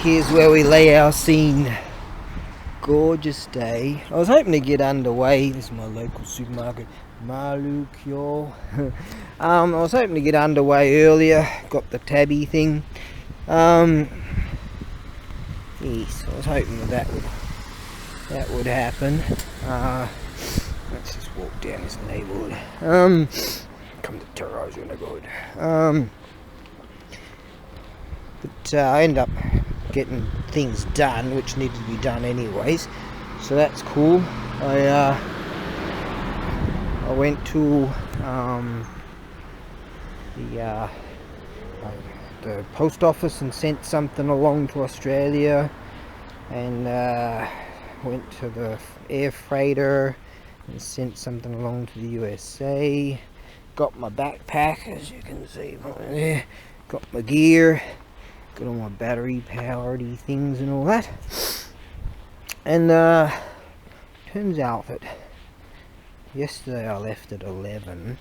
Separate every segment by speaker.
Speaker 1: here's where we lay our scene. Gorgeous day. I was hoping to get underway. This is my local supermarket, ABAREBUGYO. I was hoping to get underway earlier. Got the tabby thing. Yes, I was hoping that would happen. Let's just walk down this neighbourhood. Come to Terro's in the good. But I end up getting things done which needed to be done anyways, so that's cool. I went to the post office and sent something along to Australia, and went to the air freighter and sent something along to the USA. Got my backpack, as you can see there. Got my gear. Got all my battery powered things and all that. And turns out that yesterday I left at 11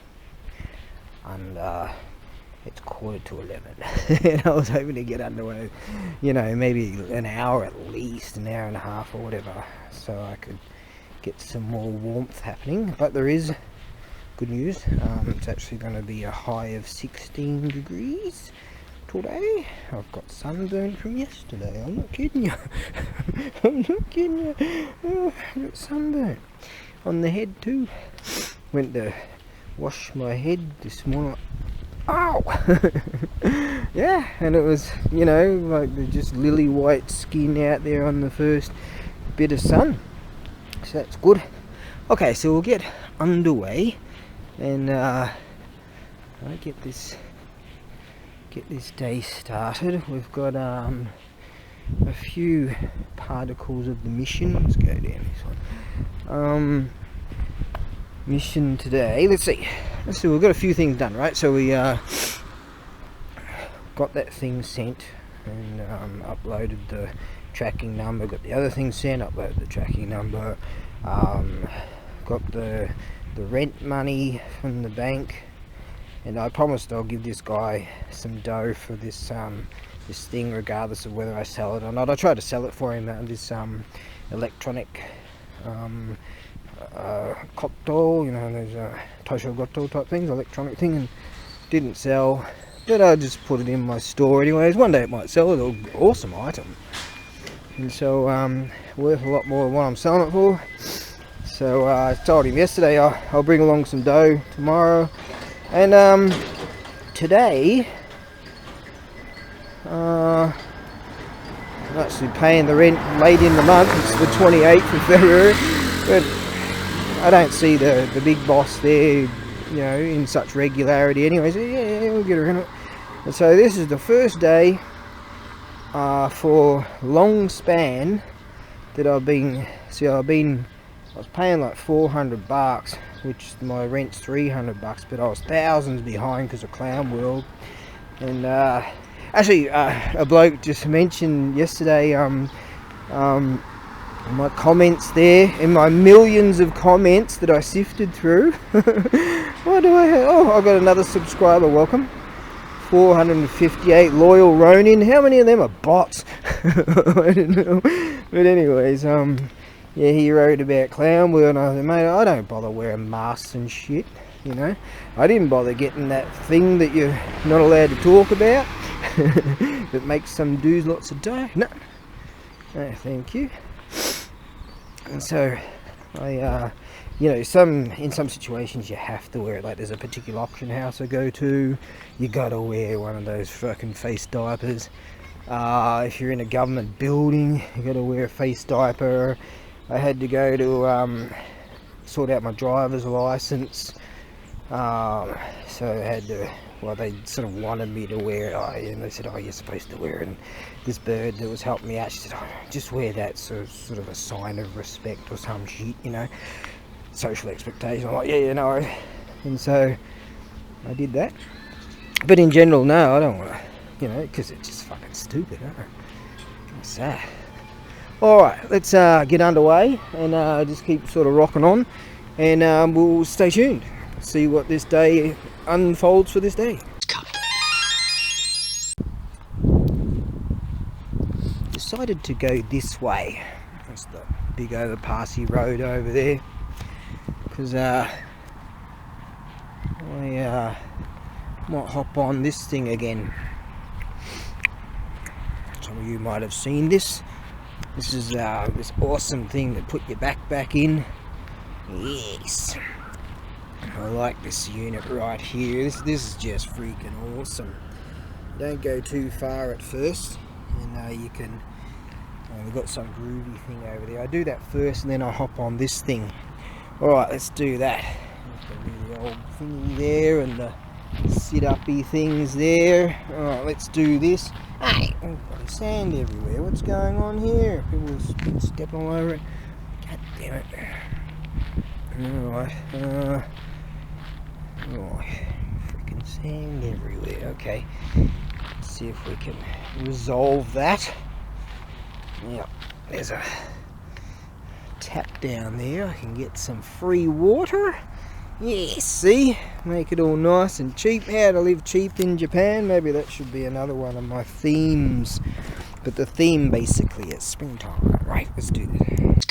Speaker 1: and it's 11:15 and I was hoping to get underway, maybe an hour at least, an hour and a half or whatever, so I could get some more warmth happening. But there is good news. It's actually going to be a high of 16 degrees today. I've got sunburn from yesterday. I'm not kidding you. I'm not kidding you. Oh, I got sunburn on the head too. Went to wash my head this morning. Ow! Yeah, and it was, like the just lily white skin out there on the first bit of sun. So that's good. Okay, so we'll get underway and I get this day started. We've got a few particles of the mission. Let's go down this one. Mission today. Let's see. We've got a few things done, right? So we got that thing sent and uploaded the tracking number. Got the other thing sent. Uploaded the tracking number. Got the rent money from the bank. And I promised I'll give this guy some dough for this this thing, regardless of whether I sell it or not. I tried to sell it for him, this electronic kopto, those Tosho Goto type things, electronic thing, and didn't sell. But I just put it in my store anyways. One day it might sell. It's an awesome item, and so worth a lot more than what I'm selling it for. So I told him yesterday I'll bring along some dough tomorrow. And today I'm actually paying the rent late in the month. It's the 28th of February, but I don't see the big boss there, in such regularity anyway. So yeah, we'll get around it. And so this is the first day for long span that I was paying like $400, which my rent's $300, but I was thousands behind because of Clown World. And actually, a bloke just mentioned yesterday, my comments there, in my millions of comments that I sifted through. What do I have? Oh, I got another subscriber. Welcome. 458 loyal Ronin. How many of them are bots? I don't know. But anyways, yeah, he wrote about Clown World, and I said, mate, I don't bother wearing masks and shit, I didn't bother getting that thing that you're not allowed to talk about that makes some dudes lots of dough. No, thank you. And so I in some situations you have to wear it. Like there's a particular auction house I go to, you gotta wear one of those fucking face diapers. If you're in a government building, you gotta wear a face diaper. I had to go to sort out my driver's license, so I had to, they sort of wanted me to wear it, and they said, you're supposed to wear it. And this bird that was helping me out, she said, just wear that, so sort of a sign of respect or some shit, social expectation. I'm like, yeah, no. And so I did that. But in general, no, I don't want to, because it's just fucking stupid, What's that? Alright, let's get underway and just keep sort of rocking on, and we'll stay tuned, see what this day unfolds for this day. decided to go this way. That's the big overpassy road over there, because I might hop on this thing again. Some of you might have seen this. This is this awesome thing to put your backpack in. Yes, I like this unit right here. This is just freaking awesome. Don't go too far at first, and you can. We've got some groovy thing over there. I do that first, and then I hop on this thing. All right, let's do that. The old thingy there, and the sit-uppy things there. All right, let's do this. Hey, there's sand everywhere. What's going on here? People are stepping all over it. God damn it. Alright, freaking sand everywhere. Okay, let's see if we can resolve that. Yeah, there's a tap down there. I can get some free water. Yes, see? Make it all nice and cheap. How to live cheap in Japan. Maybe that should be another one of my themes. But the theme basically is springtime. Right, let's do this.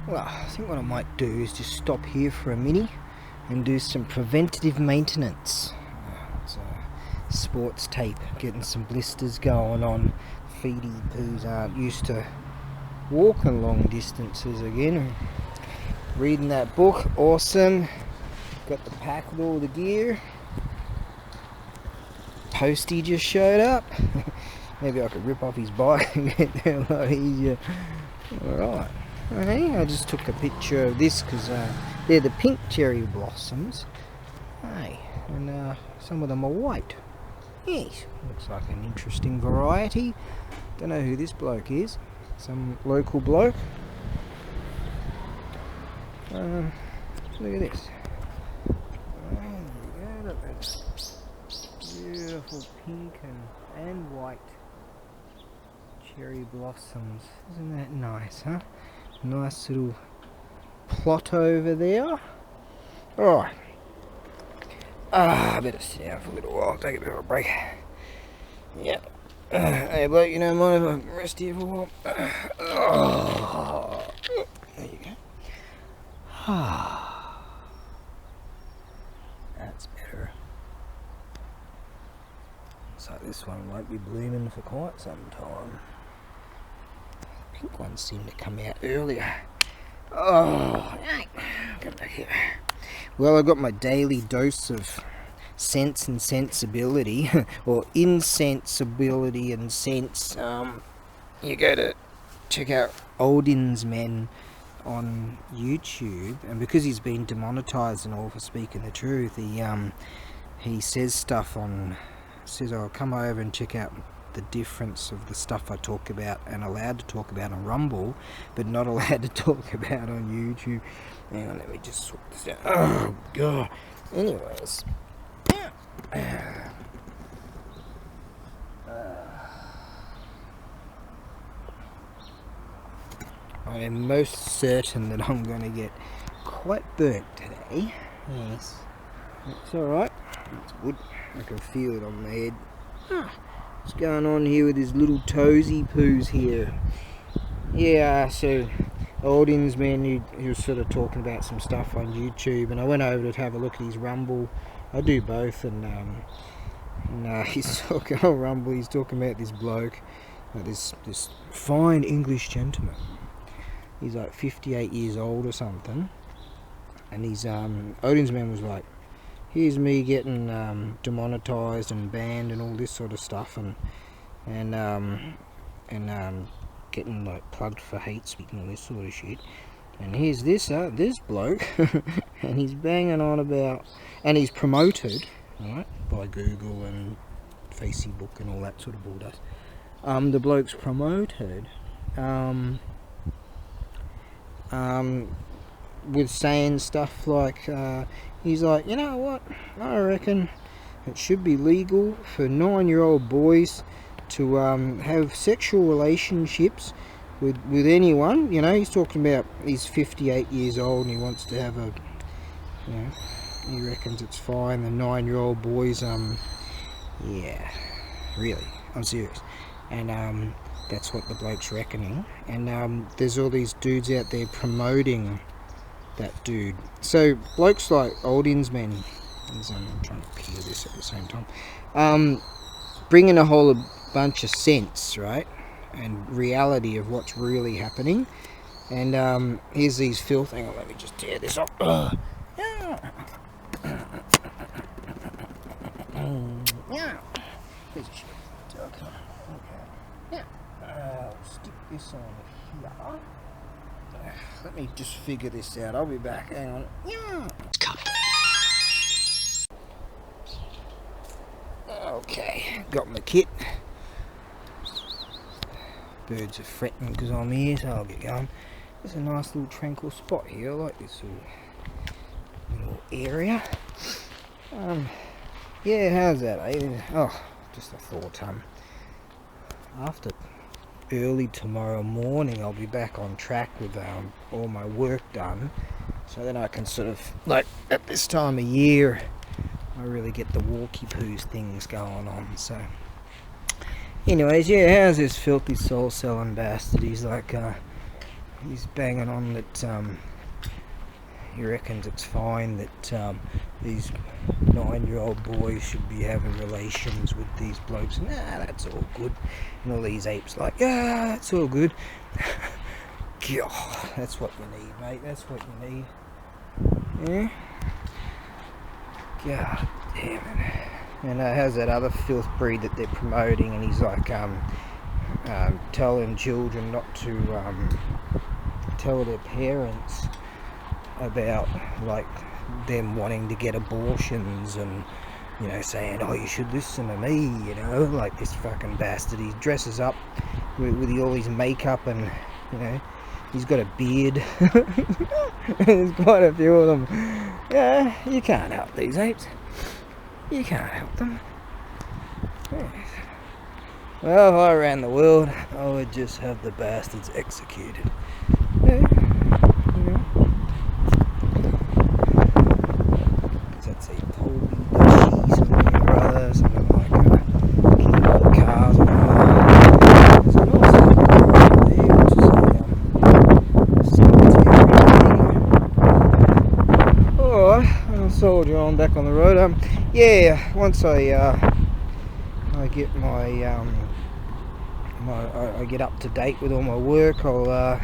Speaker 1: Well, I think what I might do is just stop here for a minute and do some preventative maintenance. It's a sports tape, getting some blisters going on. Feedy poos aren't used to walking long distances again. Reading that book, awesome. Got the pack with all the gear. Postie just showed up. Maybe I could rip off his bike and get there a lot easier. Alright. Okay, I just took a picture of this because they're the pink cherry blossoms. Hey, and some of them are white. Yes, looks like an interesting variety. Don't know who this bloke is. Some local bloke. Look at this. There you go, look at that. Beautiful pink and white cherry blossoms. Isn't that nice, huh? Nice little plot over there. Alright. I better sit down for a little while, take a bit of a break. Yep. Hey bloke, you don't mind if I rest here for a while? There you go. That's better. Looks like this one won't be blooming for quite some time. The pink ones seem to come out earlier. Come back here. Well, I got my daily dose of sense and sensibility, or insensibility and sense. You go to check out Odin's Men on YouTube, and because he's been demonetized and all for speaking the truth, he says stuff on, says I'll come over and check out the difference of the stuff I talk about and allowed to talk about on Rumble, but not allowed to talk about on YouTube. Hang on, let me just sort this out. Oh god. Anyways, I am most certain that I'm going to get quite burnt today. Yes, it's alright. It's good. I can feel it on my head. What's going on here with his little toesy poos here? Yeah, so Odin's Man, he was sort of talking about some stuff on YouTube, and I went over to have a look at his Rumble. I do both, and he's talking on Rumble. He's talking about this bloke, this fine English gentleman. He's like 58 years old or something, and he's Odin's Man was like, here's me getting demonetized and banned and all this sort of stuff, and getting like plugged for hate speech and all this sort of shit. And here's this bloke, and he's banging on about, and he's promoted, right, by Google and Facebook and all that sort of bull dust. The bloke's promoted, with saying stuff like, he's like, you know what, I reckon it should be legal for 9-year-old boys to have sexual relationships with anyone. You know, he's talking about, he's 58 years old and he wants to have a, you know, he reckons it's fine. The 9-year-old boys, yeah, really, I'm serious. And that's what the bloke's reckoning. And there's all these dudes out there promoting that dude. So blokes like Oldins men, I'm trying to peer this at the same time, bringing a whole bunch of sense, right, and reality of what's really happening. And here's these filth. Hang on, let me just tear this off. Yeah. Piece of shit. Okay. Yeah. Stick this on here. Let me just figure this out. I'll be back. Hang on. Yeah. Okay. Got my kit. Birds are fretting because I'm here, so I'll get going. There's a nice little tranquil spot here. I like this little area. Yeah, how's that? Oh, just a thought. After early tomorrow morning, I'll be back on track with all my work done, so then I can sort of, like, at this time of year, I really get the walkie poos things going on. So, anyways, yeah, how's this filthy soul selling bastard? He's like, he's banging on that he reckons it's fine that these 9-year-old boys should be having relations with these blokes. Nah, that's all good. And all these apes like, yeah, that's all good. God, that's what you need, mate. That's what you need. Yeah. God damn it. And how's that other filth breed that they're promoting? And he's like, telling children not to tell their parents about, like, them wanting to get abortions, and, you know, saying, oh, you should listen to me, you know, like this fucking bastard. He dresses up with all his makeup, and, you know, he's got a beard. There's quite a few of them. Yeah, you can't help these apes. You can't help them. Yeah. Well, if I ran the world, I would just have the bastards executed. Yeah. That's a Toby cheese and their brother, something like keyboard cars and all that. There's an awesome car there, which is a cemetery. Alright, I'll soldier on back on the road. Yeah, once I get my I get up to date with all my work, I'll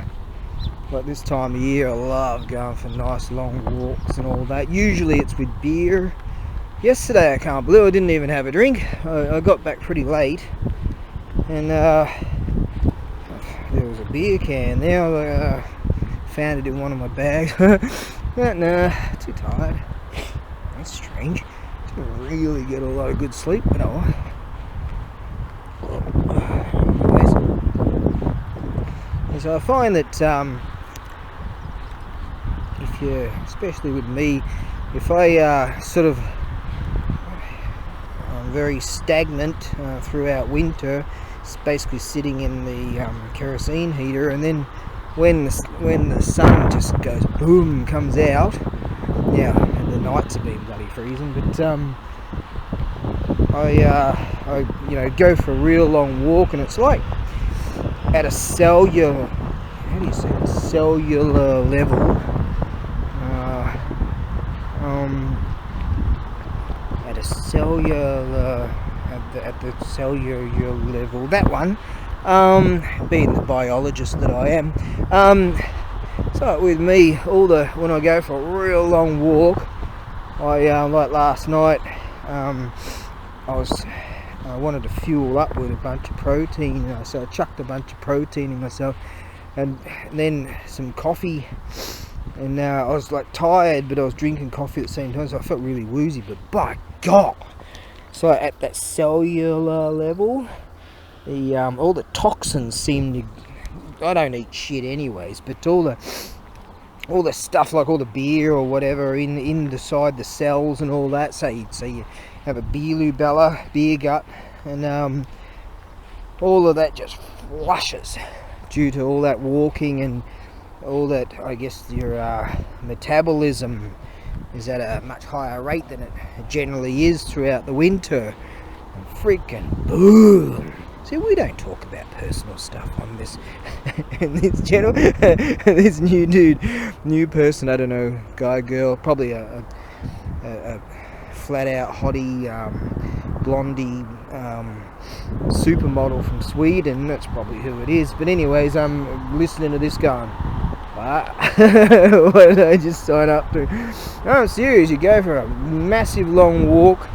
Speaker 1: like this time of year, I love going for nice long walks and all that. Usually it's with beer. Yesterday, I can't believe I didn't even have a drink. I got back pretty late, and there was a beer can there. I found it in one of my bags. But nah, too tired. That's strange. Didn't really get a lot of good sleep, but so I find that if you, especially with me, if I sort of I'm very stagnant throughout winter, it's basically sitting in the kerosene heater, and then when the sun just goes boom, comes out, yeah, and the nights have been bloody freezing, but I you know, go for a real long walk, and it's like at a cellular, how do you say it? Cellular level, at a cellular, at the cellular level, that one, being the biologist that I am, so with me, when I go for a real long walk, I like last night, I wanted to fuel up with a bunch of protein, so I chucked a bunch of protein in myself, and then some coffee, and I was like tired, but I was drinking coffee at the same time, so I felt really woozy. But by God, so at that cellular level, the all the toxins seem to, I don't eat shit anyways, but all the stuff, like all the beer or whatever inside the cells and all that, so you have a beer gut, and all of that just flushes due to all that walking, and all that, I guess your metabolism is at a much higher rate than it generally is throughout the winter, and freaking boom. See, we don't talk about personal stuff on this this channel. This new person, I don't know, guy, girl, probably a flat out hottie, blondie, supermodel from Sweden. That's probably who it is. But anyways, I'm listening to this going, what? What did I just sign up to? No, I'm serious. You go for a massive long walk.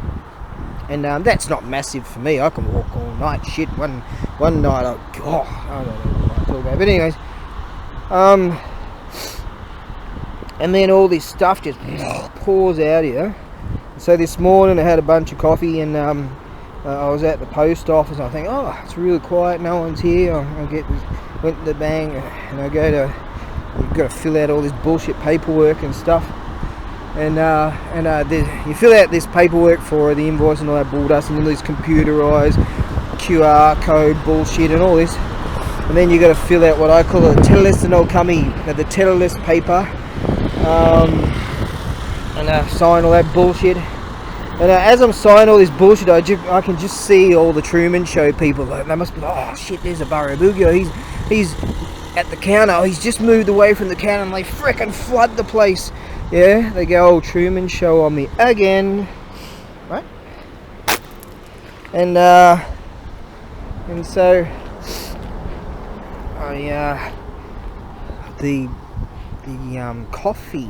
Speaker 1: And that's not massive for me. I can walk all night. Shit, one night I don't know what I talk about. But anyways, and then all this stuff just pours out here. So this morning I had a bunch of coffee, and I was at the post office. And I think, oh, it's really quiet. No one's here. Went to the bank, and I go to. You've got to fill out all this bullshit paperwork and stuff. And you fill out this paperwork for the invoice and all that bullshit, and all this computerized QR code bullshit and all this. And then you got to fill out what I call a telelist no kami, the telelist paper, and sign all that bullshit. And as I'm signing all this bullshit, I can just see all the Truman Show people. Like, they must be like, oh shit, there's ABAREBUGYO. He's at the counter. He's just moved away from the counter, and they frickin' flood the place. Yeah, they go, old Truman Show on me again, right? And so the coffee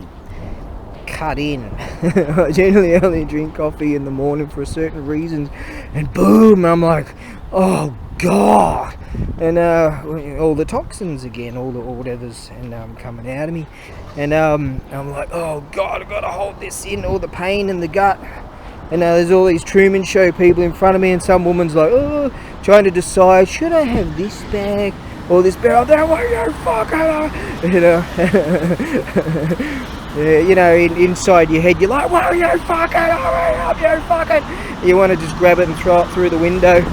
Speaker 1: cut in. I generally only drink coffee in the morning for certain reasons, and boom, I'm like, oh god. And all the toxins again, all the whatever's and coming out of me, and I'm like, oh god, I've got to hold this in, all the pain in the gut. And there's all these Truman Show people in front of me, and some woman's like, oh, trying to decide, should I have this bag or this bag? Oh, don't worry, you fucker. You know, inside your head you're like, whoa, you fucking, hurry up, you fucking. You want to just grab it and throw it through the window,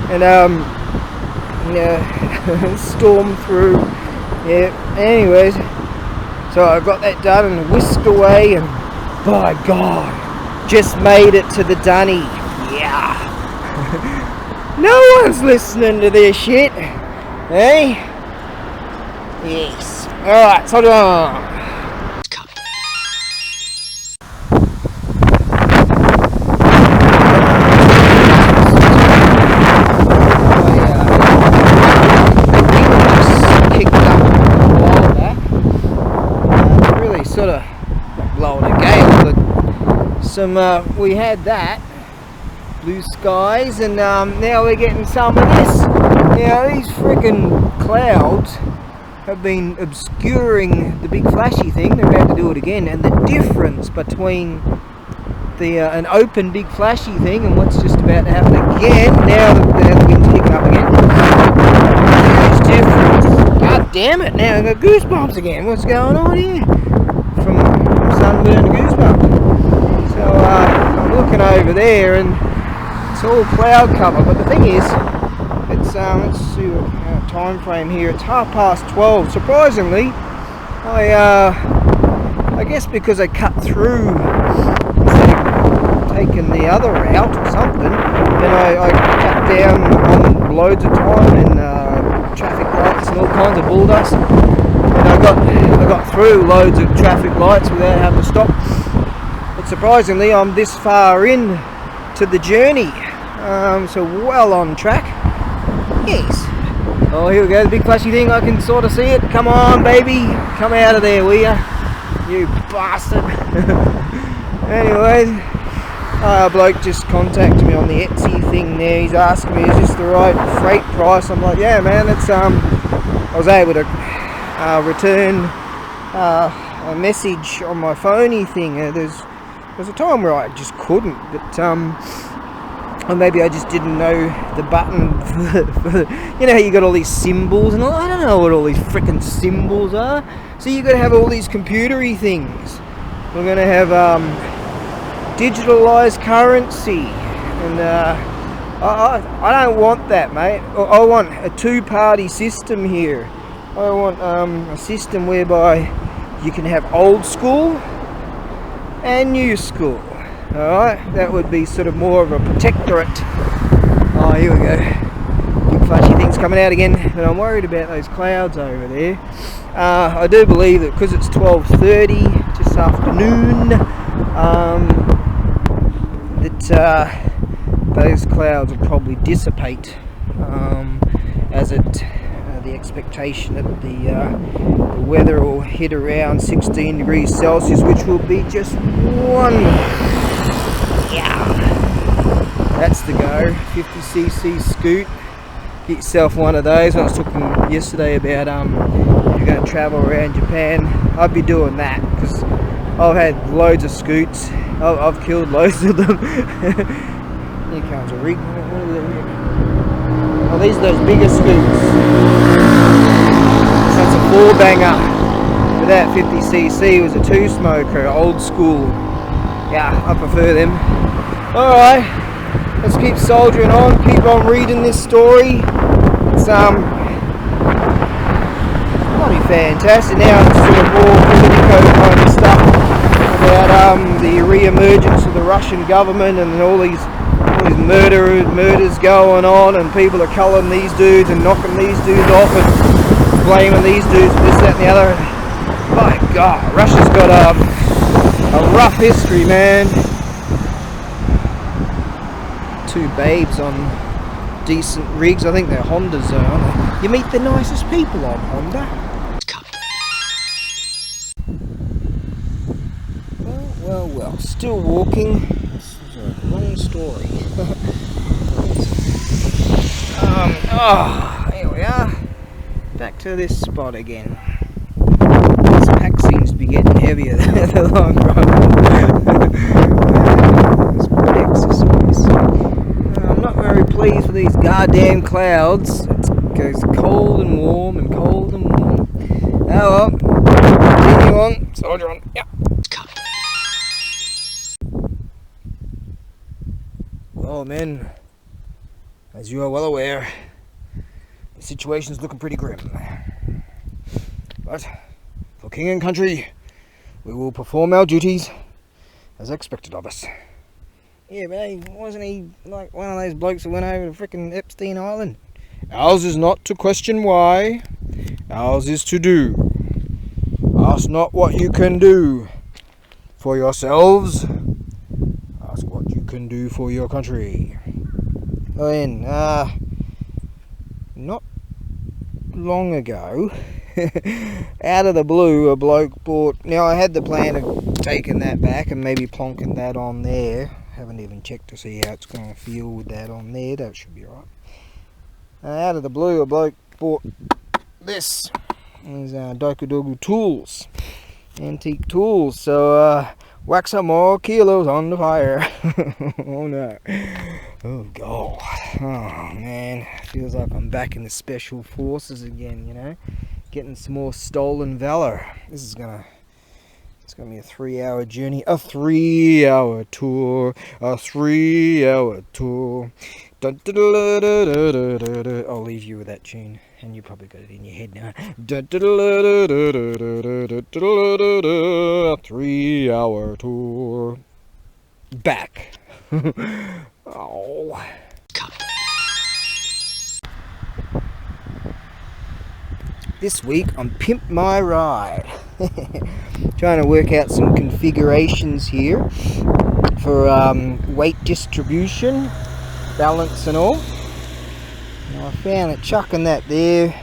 Speaker 1: and storm through. Yeah, anyways, so I got that done and whisked away, and by God, just made it to the dunny. Yeah. No one's listening to this shit. Hey? Yes. Alright, so on. Sort of blowing a gale, but we had that blue skies, and now we're getting some of this. Now these freaking clouds have been obscuring the big flashy thing. They're about to do it again, and the difference between an open big flashy thing and what's just about to happen again, now the wind's kicking up again, huge difference. God damn it, now I've got goosebumps again. What's going on here? From sunburn to goosebumps. So I'm looking over there, and it's all cloud cover, but the thing is, it's let's see what time frame here. It's 12:30. Surprisingly, I guess because I cut through instead of taking the other route or something, then I cut down on loads of time and traffic lights and all kinds of bull dust. And I got through loads of traffic lights without having to stop. But surprisingly, I'm this far in to the journey, so well on track. Yes. Oh, here we go, the big flashy thing. I can sort of see it. Come on, baby, come out of there, will ya? You bastard. Anyways, a bloke just contacted me on the Etsy thing there. He's asking me, is this the right freight price? I'm like, yeah, man. It's I was able to return a message on my phony thing. There's a time where I just couldn't, but or maybe I just didn't know the button for you know how you got all these symbols, and I don't know what all these frickin' symbols are. So you got to have all these computery things. We're going to have digitalized currency, and I don't want that, mate. I want a two-party system here. I want a system whereby you can have old school and new school. Alright, that would be sort of more of a protectorate Oh, here we go. Big flashy things coming out again. But I'm worried about those clouds over there. I do believe that because it's 12:30 this afternoon, that those clouds will probably dissipate, as the expectation that the weather will hit around 16 degrees Celsius, which will be just wonderful. Yeah, that's the go. 50cc scoot. Get yourself one of those. I was talking yesterday about if you're going to travel around Japan, I'd be doing that, because I've had loads of scoots. I've killed loads of them. Here comes a rig. What are they? Oh, these are those bigger scoots. That's a 4-banger. But that 50cc was a 2-smoker, old school. Yeah, I prefer them. Alright, let's keep soldiering on, keep on reading this story. It's bloody fantastic. Now it's sort of more politico kind of stuff about the re-emergence of the Russian government and all these murders going on, and people are culling these dudes and knocking these dudes off and blaming these dudes for this, that and the other. My God, Russia's got a rough history, man. 2 babes on decent rigs. I think they're Hondas though, aren't they? You meet the nicest people on Honda. Well, still walking. This is a long story. Here we are. Back to this spot again. This pack seems to be getting heavier the long run. It's good exercise. I'm not very pleased with these goddamn clouds. It goes cold and warm and cold and warm. Oh well. Continue on. Soldier on. Yeah. Well, men, as you are well aware, the situation is looking pretty grim. But for king and country, we will perform our duties as expected of us. Yeah, but wasn't he like one of those blokes that went over to frickin' Epstein Island? Ours is not to question why, ours is to do. Ask not what you can do for yourselves, ask what you can do for your country. Then, not long ago, out of the blue, a bloke bought. Now, I had the plan of taking that back and maybe plonking that on there. Haven't even checked to see how it's going to feel with that on there. That should be right. Out of the blue, a bloke bought this. These Doku Dogu tools, antique tools. So, whack some more kilos on the fire. Oh no. Oh God. Oh man. Feels like I'm back in the special forces again, you know. Getting some more stolen valor. It's gonna be a 3-hour journey. A 3-hour tour. A 3-hour tour. I'll leave you with that tune. And you probably got it in your head now. A 3-hour tour. Back. Oh. This week on Pimp My Ride. Trying to work out some configurations here for weight distribution, balance and all. I found it, chucking that there,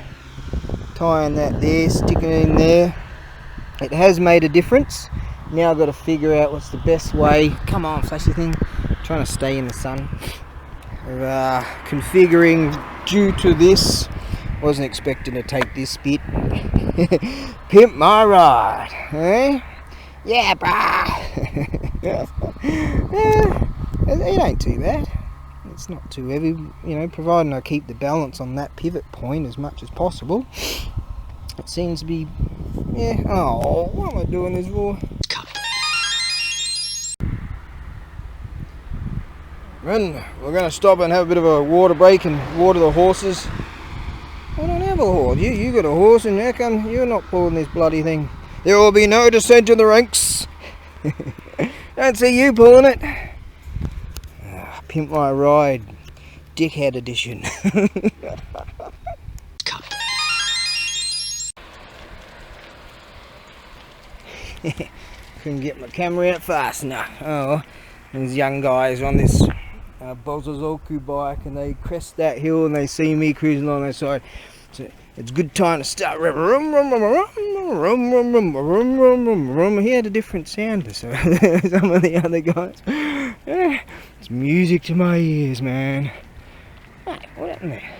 Speaker 1: tying that there, sticking it in there. It has made a difference. Now I've got to figure out what's the best way. Come on, flashy thing. I'm trying to stay in the sun. Of configuring due to this. Wasn't expecting to take this bit. Pimp my ride, eh? Yeah, brah. It ain't too bad. It's not too heavy, you know, providing I keep the balance on that pivot point as much as possible. It seems to be, yeah. Oh, what am I doing this for? Then we're going to stop and have a bit of a water break and water the horses. I don't have a horse. You got a horse, and how come you're not pulling this bloody thing? There will be no dissent in the ranks. Don't see you pulling it. Pimp my ride. dickhead edition. Couldn't get my camera out fast enough. Oh, these young guys on this Bozozoku bike, and they crest that hill and they see me cruising along their side. So it's a good time to start. He had a different sound to some of the other guys. Yeah, it's music to my ears, man. Hey, what happened there?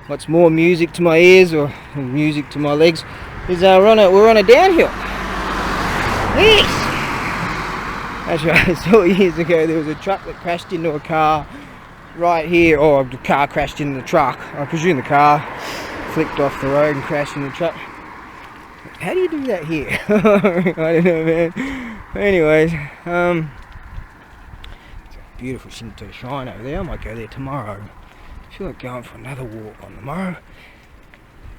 Speaker 1: What's more music to my ears, or music to my legs, is we're on a downhill. Yes! That's right. I saw years ago there was a truck that crashed into a car right here, or the car crashed into the truck. I presume the car flicked off the road and crashed into the truck. How do you do that here? I don't know, man. Anyways, it's a beautiful Shinto shrine over there. I might go there tomorrow. I feel like going for another walk on the morrow.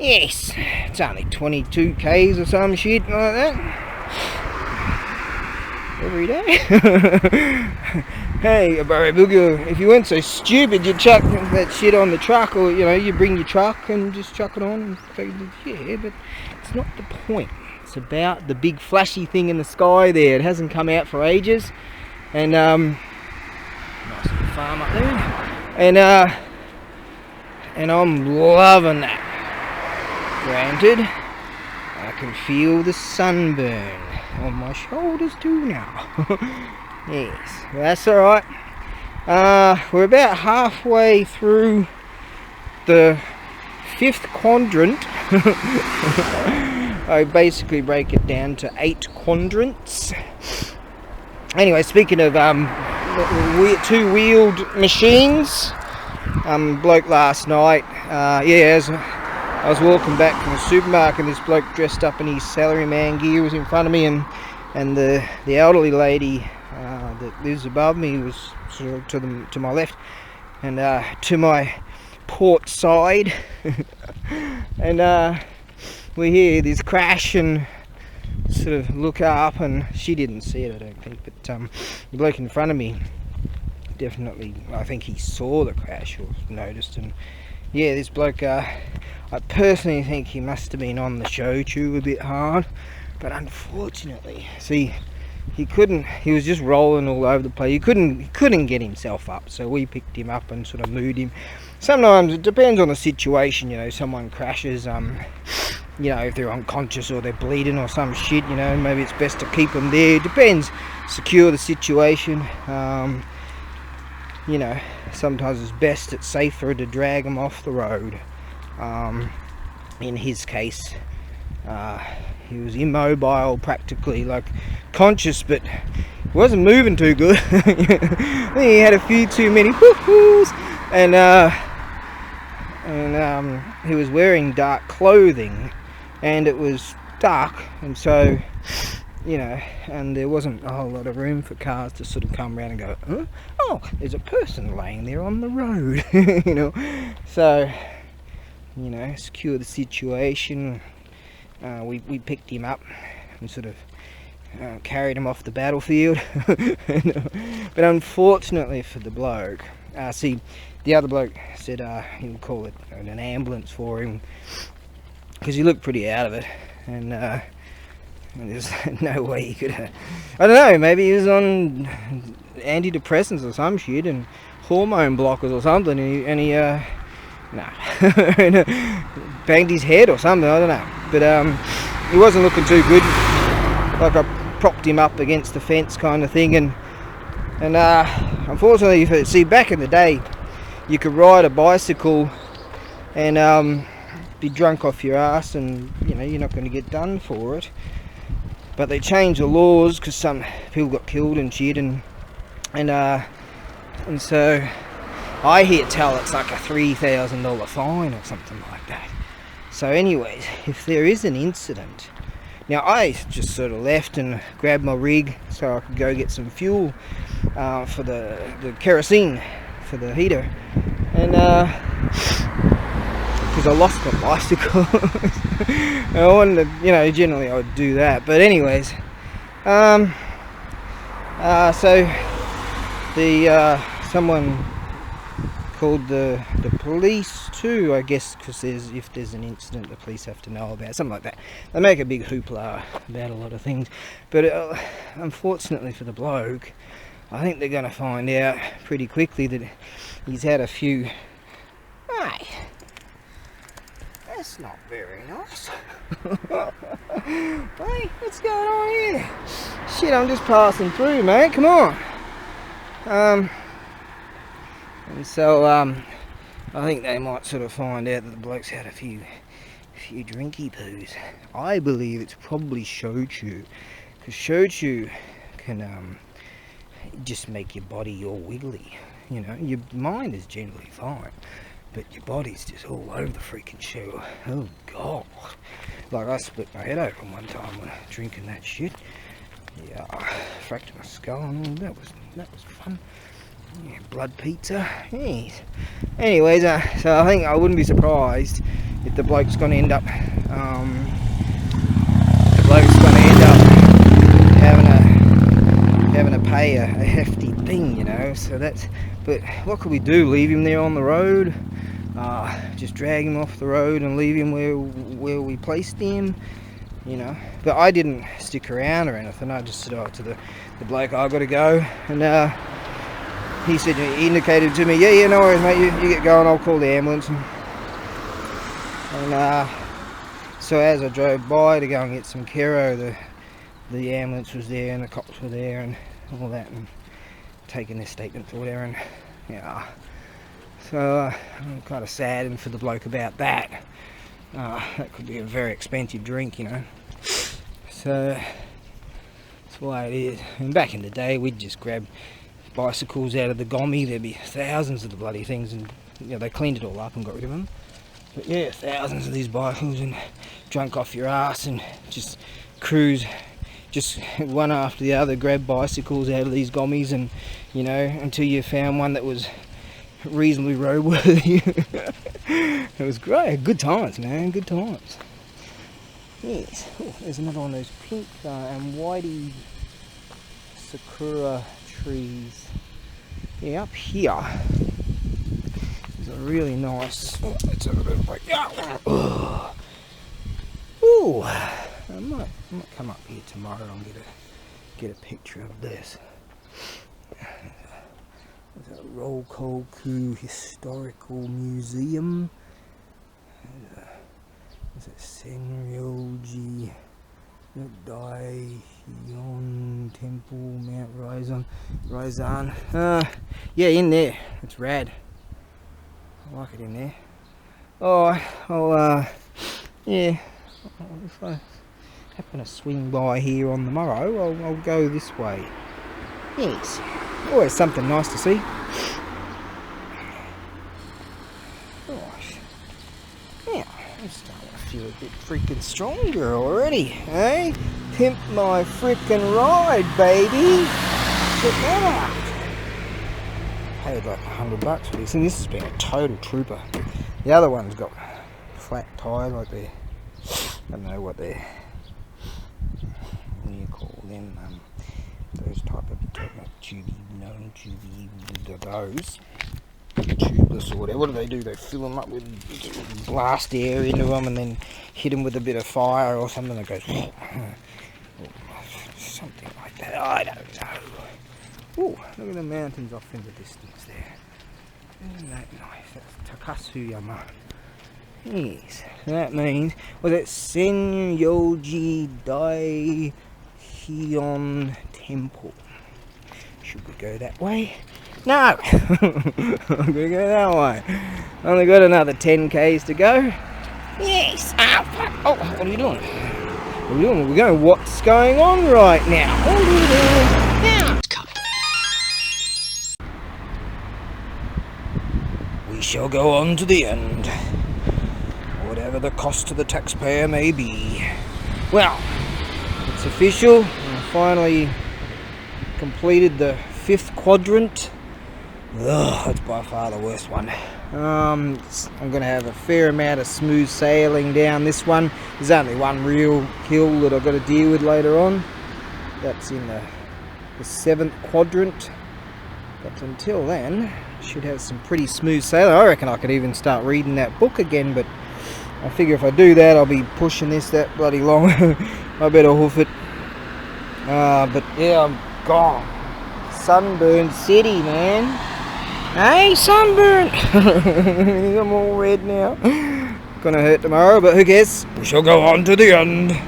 Speaker 1: Yes, it's only 22 k's or some shit like that. Every day. Hey, ABAREBUGYO, if you weren't so stupid, you'd chuck that shit on the truck, or you bring your truck and just chuck it on and feed it. Yeah, but it's not the point. It's about the big flashy thing in the sky there. It hasn't come out for ages, and nice little farm up there, and I'm loving that. Granted, I can feel the sunburn on my shoulders too now. Yes, well, that's alright. We're about halfway through the 5th quadrant. I basically break it down to 8 quadrants. Anyway, speaking of two-wheeled machines, bloke last night, as I was walking back from the supermarket, and this bloke dressed up in his salaryman gear was in front of me, and the elderly lady that lives above me was sort of to my left, and to my port side. And we hear this crash and sort of look up, and she didn't see it, I don't think, but the bloke in front of me definitely, I think he saw the crash or noticed. And yeah, this bloke, I personally think he must have been on the show tube a bit hard, but unfortunately, see, he was just rolling all over the place. He couldn't get himself up, so we picked him up and sort of moved him. Sometimes it depends on the situation, someone crashes, if they're unconscious or they're bleeding or some shit, maybe it's best to keep them there. It depends, secure the situation. Sometimes it's safer to drag them off the road. In his case, he was immobile, practically, like conscious, but he wasn't moving too good. I think he had a few too many woo-hoos, and he was wearing dark clothing, and it was dark, and so and there wasn't a whole lot of room for cars to sort of come around and go, huh? Oh, there's a person laying there on the road. So secure the situation. We picked him up and sort of carried him off the battlefield. But unfortunately for the bloke, see, the other bloke said he would call it an ambulance for him, because he looked pretty out of it, and there's no way he could I don't know, maybe he was on antidepressants or some shit and hormone blockers or something, and he banged his head or something, I don't know, but he wasn't looking too good. Like, I propped him up against the fence kind of thing, and unfortunately, see, back in the day you could ride a bicycle and be drunk off your ass, and you're not going to get done for it. But they changed the laws because some people got killed and shit, and so I hear tell it's like a $3,000 fine or something like that. So anyways, if there is an incident, now I just sort of left and grabbed my rig so I could go get some fuel for the kerosene for the heater, and because I lost my bicycle. I wanted to, generally I would do that, but anyways, so someone called the police too, I guess, because if there's an incident, the police have to know about it, something like that. They make a big hoopla about a lot of things, but unfortunately for the bloke, I think they're going to find out pretty quickly that he's had a few. Hey, that's not very nice. Hey, what's going on here? Shit, I'm just passing through, mate. Come on. And so I think they might sort of find out that the bloke's had a few drinky poos. I believe it's probably shochu, because shochu can just make your body all wiggly. You know, your mind is generally fine, but your body's just all over the freaking shoe. Oh god! Like I split my head open one time when drinking that shit. Yeah, I fractured my skull and all. That was fun. Yeah, blood pizza. Yes. Anyways, so I think I wouldn't be surprised if the bloke's going to end up having to pay a hefty thing, you know. So that's. But what could we do? Leave him there on the road? Just drag him off the road and leave him where we placed him, you know. But I didn't stick around or anything. I just said to the bloke, I've got to go, and he said, he indicated to me, yeah, no worries, mate, you get going, I'll call the ambulance. And so as I drove by to go and get some Kero, the ambulance was there and the cops were there and all that, and taking their statements or whatever, and yeah. So I'm kind of saddened for the bloke about that. That could be a very expensive drink, you know. So that's why it is. And back in the day, we'd just grab bicycles out of the gommy. There'd be thousands of the bloody things, and you know, they cleaned it all up and got rid of them. But yeah, thousands of these bicycles, and drunk off your ass and just cruise, just one after the other, grab bicycles out of these gommies, and you know, until you found one that was reasonably roadworthy. It was great. Good times, man. Good times. Yes. Oh, there's another one of those pink and whitey sakura trees. Yeah, up here is a really nice. Oh, let's have a bit of break. Ooh, I might come up here tomorrow and get a picture of this. There's a Rokoku Historical Museum. There's a Senryoji Daihyon Temple, Mount Ryazan. Yeah, in there. It's rad. I like it in there. Oh, yeah. If I happen to swing by here on the morrow, I'll go this way. Yes. Always something nice to see. Gosh. Yeah, I'm starting to feel a bit freaking stronger already, eh? Pimp my freaking ride, baby! Check that out! Paid like $100 for this, and this has been a total trooper. The other one's got flat tires, like I don't know what do you call them? Those type of tubeless or whatever. What do? They fill them up with, blast air into them and then hit them with a bit of fire or something that goes something like that. I don't know. Oh, look at the mountains off in the distance there. Isn't that nice? That's Takasuyama. Yes, that means, was it Senryoji Daihyon Temple? Should we go that way? No! I'm going to go that way. Only got another 10 k's to go. Yes! Oh, fuck! Oh, what are you doing? What are we doing? We're going, what's going on right now? Now! We shall go on to the end. Whatever the cost to the taxpayer may be. Well, it's official. I finally completed the 5th quadrant. Ugh, it's by far the worst one. I'm going to have a fair amount of smooth sailing down this one. There's only one real hill that I've got to deal with later on. That's in the 7th quadrant. But until then, should have some pretty smooth sailing. I reckon I could even start reading that book again, but I figure if I do that, I'll be pushing this that bloody long. I better hoof it. But yeah, I'm gone. Sunburned city, man. Hey, sunburn! I'm all red now. Gonna hurt tomorrow, but who cares? We shall go on to the end.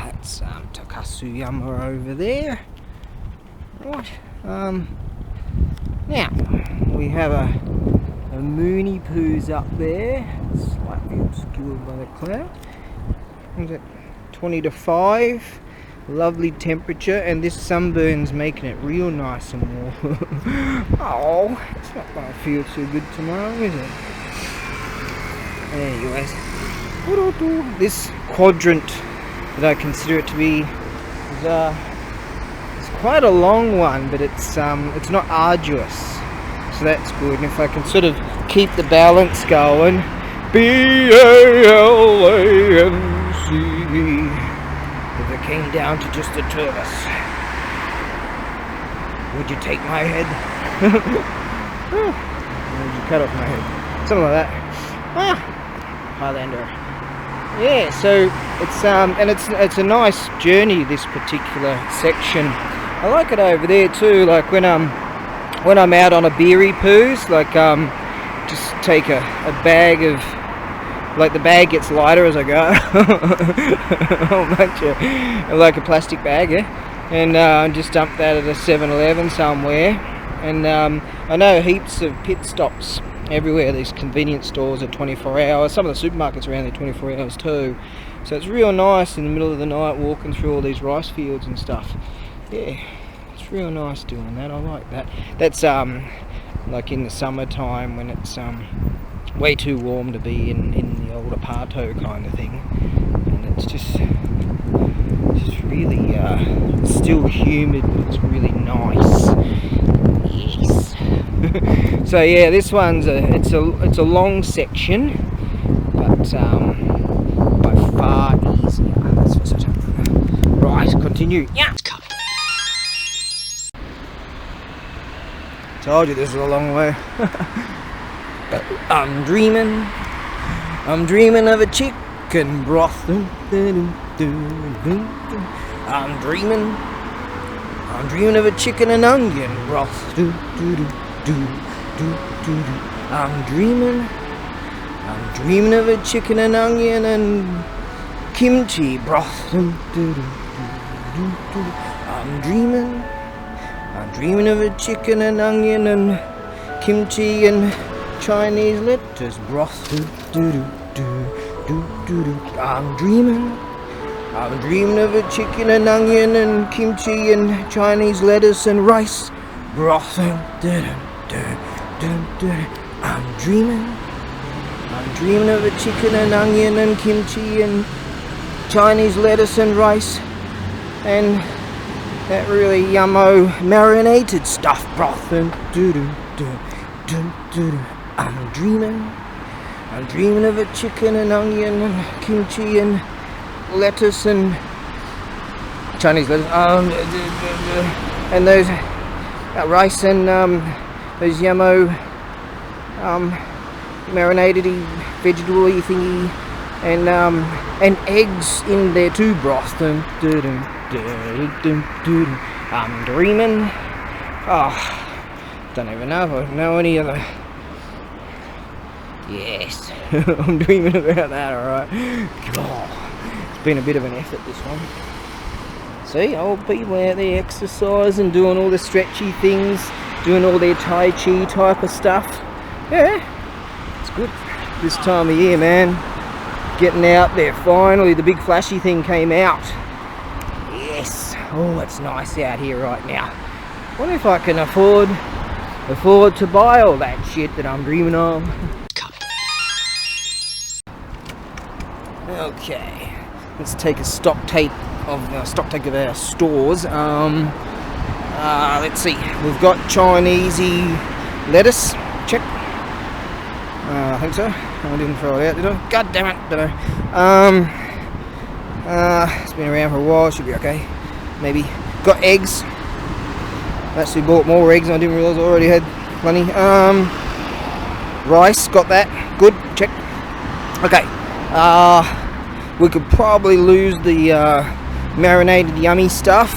Speaker 1: That's Takasuyama over there. Right. Now we have a Mooney Poos up there, slightly obscured by the cloud. What is it? 20 to 5. Lovely temperature, and this sunburn's making it real nice and warm. Oh, it's not gonna feel too good tomorrow, is it? Anyways, this quadrant that I consider it to be is it's quite a long one, but it's not arduous, so that's good. And if I can sort of keep the balance going, BALANCE. If it came down to just the two of us, would you take my head? Would you cut off my head? Something like that. Highlander. Yeah, so it's and it's a nice journey, this particular section. I like it over there too. Like when I'm out on a beery poos, like just take a bag of. Like the bag gets lighter as I go. Like a plastic bag, yeah? And just dump that at a 7-Eleven somewhere. And I know heaps of pit stops everywhere. These convenience stores are 24 hours. Some of the supermarkets around there 24 hours too. So it's real nice in the middle of the night walking through all these rice fields and stuff. Yeah, it's real nice doing that. I like that. That's like in the summertime when it's way too warm to be in the old Aparto kind of thing, and it's just really it's still humid, but it's really nice. Yes. So yeah, this one's it's a long section, but by far easier. That's for certain. Right, continue. Yeah. Told you this was a long way. I'm dreaming of a chicken broth. I'm dreaming of a chicken and onion broth. I'm dreaming of a chicken and onion and kimchi broth. I'm dreaming of a chicken and onion and kimchi and Chinese lettuce broth. I'm dreaming of a chicken and onion and kimchi and Chinese lettuce and rice broth. I'm dreaming of a chicken and onion and kimchi and Chinese lettuce and rice and that really yummo marinated stuff broth. I'm dreaming of a chicken and onion and kimchi and lettuce and Chinese lettuce, and those rice and those yummo marinated-y, vegetable-y thingy, and eggs in there too, broth. I'm dreaming. Oh, don't even know if I know any other. Yes, I'm dreaming about that, alright. God, it's been a bit of an effort, this one. See, old people out there exercising, doing all the stretchy things, doing all their Tai Chi type of stuff. Yeah, it's good this time of year, man. Getting out there, finally, the big flashy thing came out. Yes, oh, it's nice out here right now. What if I can afford to buy all that shit that I'm dreaming of? Okay, let's take a stock take of our stores. Let's see, we've got Chinesey lettuce. Check. I think so. I didn't throw it out, did I? God damn it! Did I? It's been around for a while, should be okay. Maybe. Got eggs. Actually bought more eggs, I didn't realise I already had plenty. Rice, got that. Good, check. Okay. We could probably lose the marinated yummy stuff.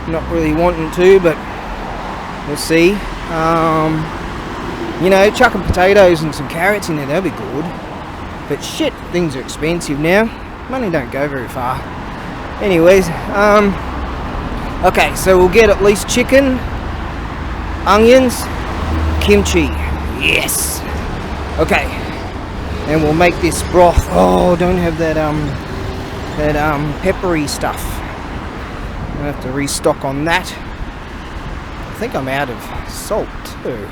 Speaker 1: Not really wanting to, but we'll see. You know, chucking potatoes and some carrots in there, that'll be good. But shit, things are expensive now. Money don't go very far. Anyways, okay, so we'll get at least chicken, onions, kimchi. Yes. Okay. And we'll make this broth. Oh, don't have that peppery stuff. I'll have to restock on that. I think I'm out of salt too.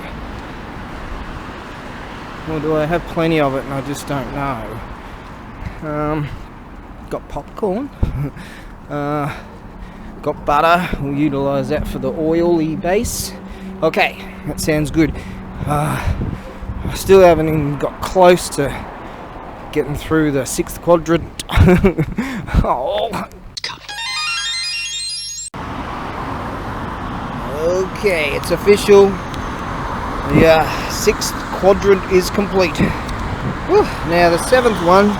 Speaker 1: Or do I have plenty of it and I just don't know? Got popcorn. Got butter. We'll utilise that for the oily base. Okay, that sounds good. I still haven't even got close to getting through the 6th quadrant. Oh. Okay, it's official. The 6th quadrant is complete. Whew. Now the 7th one,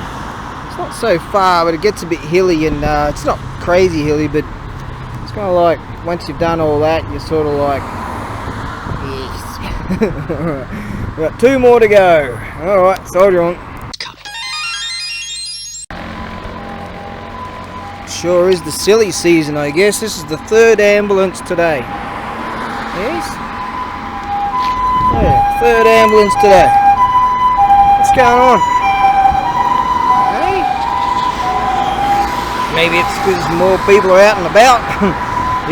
Speaker 1: it's not so far, but it gets a bit hilly, and it's not crazy hilly, but it's kind of like once you've done all that, you're sort of like, yes. We've got 2 more to go. Alright, soldier on. Sure is the silly season, I guess. This is the 3rd ambulance today. Yes? Yeah, 3rd ambulance today. What's going on? Hey? Maybe it's because more people are out and about.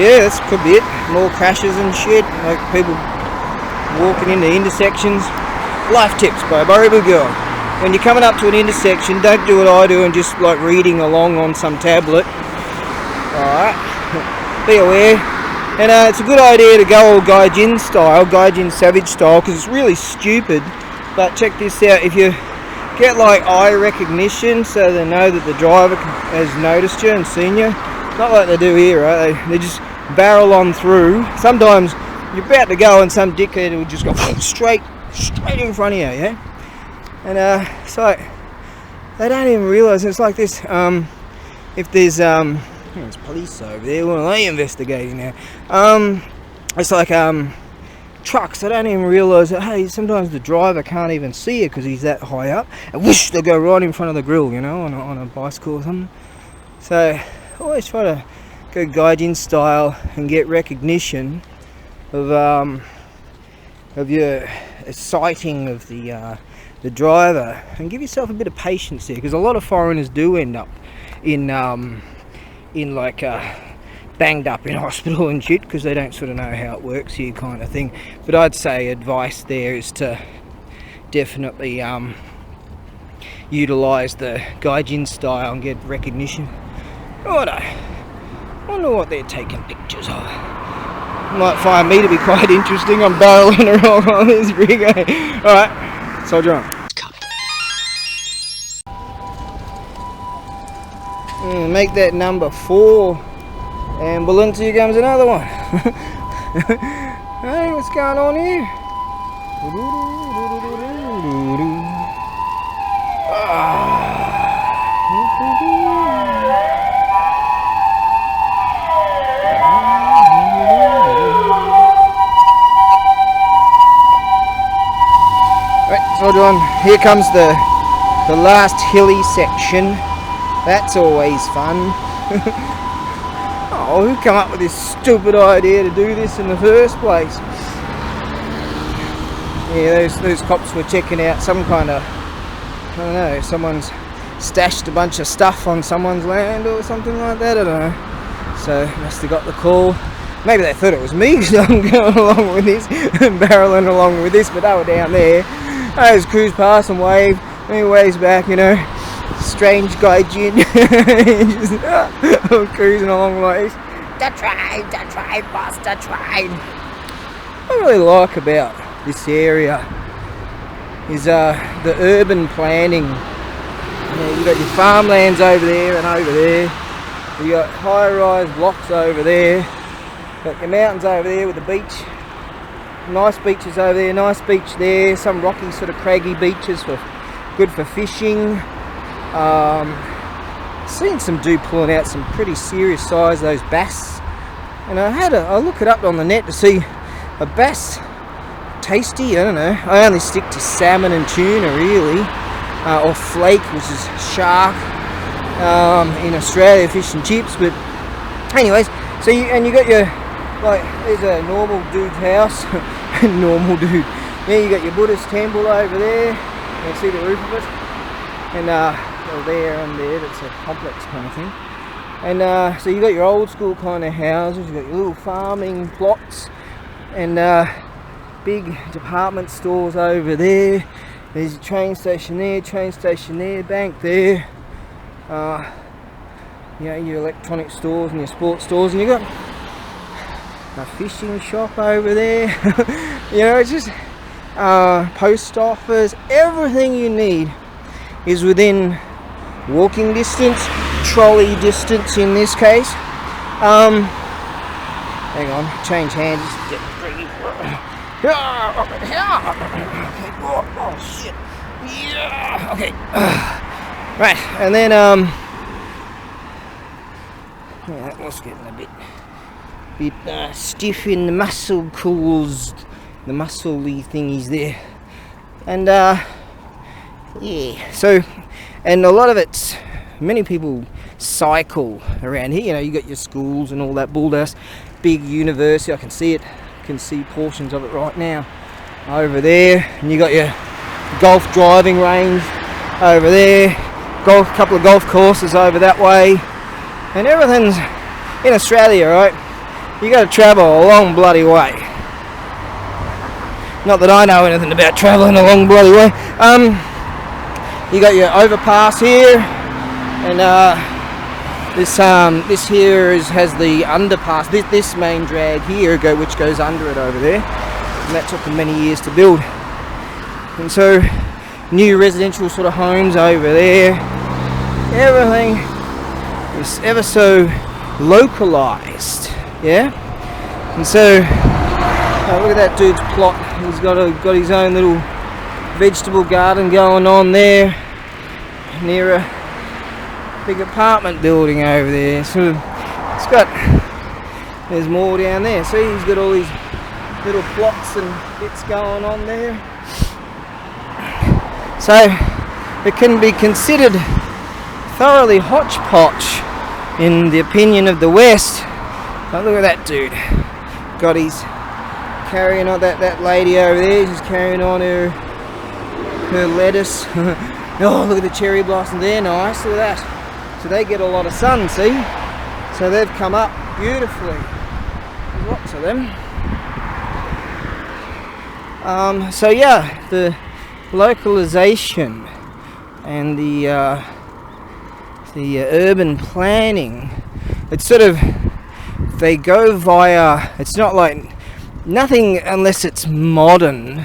Speaker 1: Yeah, that could be it. More crashes and shit. Like people walking into intersections. Life tips by ABAREBUGYO. When you're coming up to an intersection, don't do what I do and just like reading along on some tablet. Alright. Be aware. And it's a good idea to go all Gaijin style, Gaijin Savage style, because it's really stupid. But check this out, if you get like eye recognition so they know that the driver has noticed you and seen you, not like they do here, right? They just barrel on through. Sometimes you're about to go and some dickhead will just go straight in front of you, yeah? And so they don't even realise it's like this. If there's there's police over there, well, they investigating now. It's like trucks, they don't even realise that, hey, sometimes the driver can't even see you because he's that high up, and whoosh, they go right in front of the grill, you know, on a bicycle or something. So always try to go Gaijin style and get recognition of your sighting of the driver, and give yourself a bit of patience there, because a lot of foreigners do end up in like banged up in hospital and shit because they don't sort of know how it works here, kind of thing. But I'd say advice there is to definitely utilise the Gaijin style and get recognition. Righto. I wonder what they're taking pictures of. Might find me to be quite interesting. I'm barreling around on this rig. Alright, soldier on. Make that number 4 ambulance. Here comes another one. Hey, what's going on here? Right, soldier on. Here comes the last hilly section. That's always fun. Oh, who came up with this stupid idea to do this in the first place? Yeah, those cops were checking out some kind of, I don't know, someone's stashed a bunch of stuff on someone's land or something like that, I don't know. So, must have got the call. Maybe they thought it was me because I'm going along with this, barreling along with this, but they were down there. I just cruised past and waved, and he waves back, you know. Strange Gaijin. Just cruising along like this. The train, boss, the train. What I really like about this area is the urban planning. You know, you've got your farmlands over there and over there. You got high-rise blocks over there. Got your mountains over there with the beach. Nice beaches over there, nice beach there. Some rocky sort of craggy beaches for good for fishing. Seen some dude pulling out some pretty serious size, those bass. And I look it up on the net to see a bass tasty. I don't know. I only stick to salmon and tuna really, or flake, which is shark. In Australia, fish and chips. But anyways, so you got your, like, there's a normal dude's house. Normal dude. Yeah, you got your Buddhist temple over there. You can see the roof of it. And well, there and there, that's a complex kind of thing. And so you got your old school kind of houses. You got your little farming plots and big department stores over there. There's a train station there, bank there. You know, your electronic stores and your sports stores, and you got a fishing shop over there. You know, it's just post office. Everything you need is within walking distance, trolley distance in this case. Hang on, change hands. Just get ready. Oh shit. Yeah. Okay. Right, and then yeah, that was getting a bit stiff in the muscle cools, the muscle-y thingies there, and yeah. So, and a lot of it's, many people cycle around here. You know, you got your schools and all that bulldouse, big university. I can see it. I can see portions of it right now over there, and you got your golf driving range over there. Couple of golf courses over that way, and everything's in Australia, right? You got to travel a long bloody way. Not that I know anything about travelling a long bloody way. You got your overpass here, and this here has the underpass. This main drag here which goes under it over there, and that took them many years to build. And so, new residential sort of homes over there. Everything is ever so localized, yeah. And so, look at that dude's plot. He's got his own little vegetable garden going on there, near a big apartment building over there. So it's got, there's more down there. See, he's got all these little plots and bits going on there. So it can be considered thoroughly hodgepodge in the opinion of the West. But look at that dude. Got his carrying on, that lady over there, she's carrying on her lettuce. Oh, look at the cherry blossom there, nice, look at that. So they get a lot of sun, see? So they've come up beautifully. There's lots of them. So yeah, the localization and the urban planning, it's sort of, they go via, it's not like nothing unless it's modern,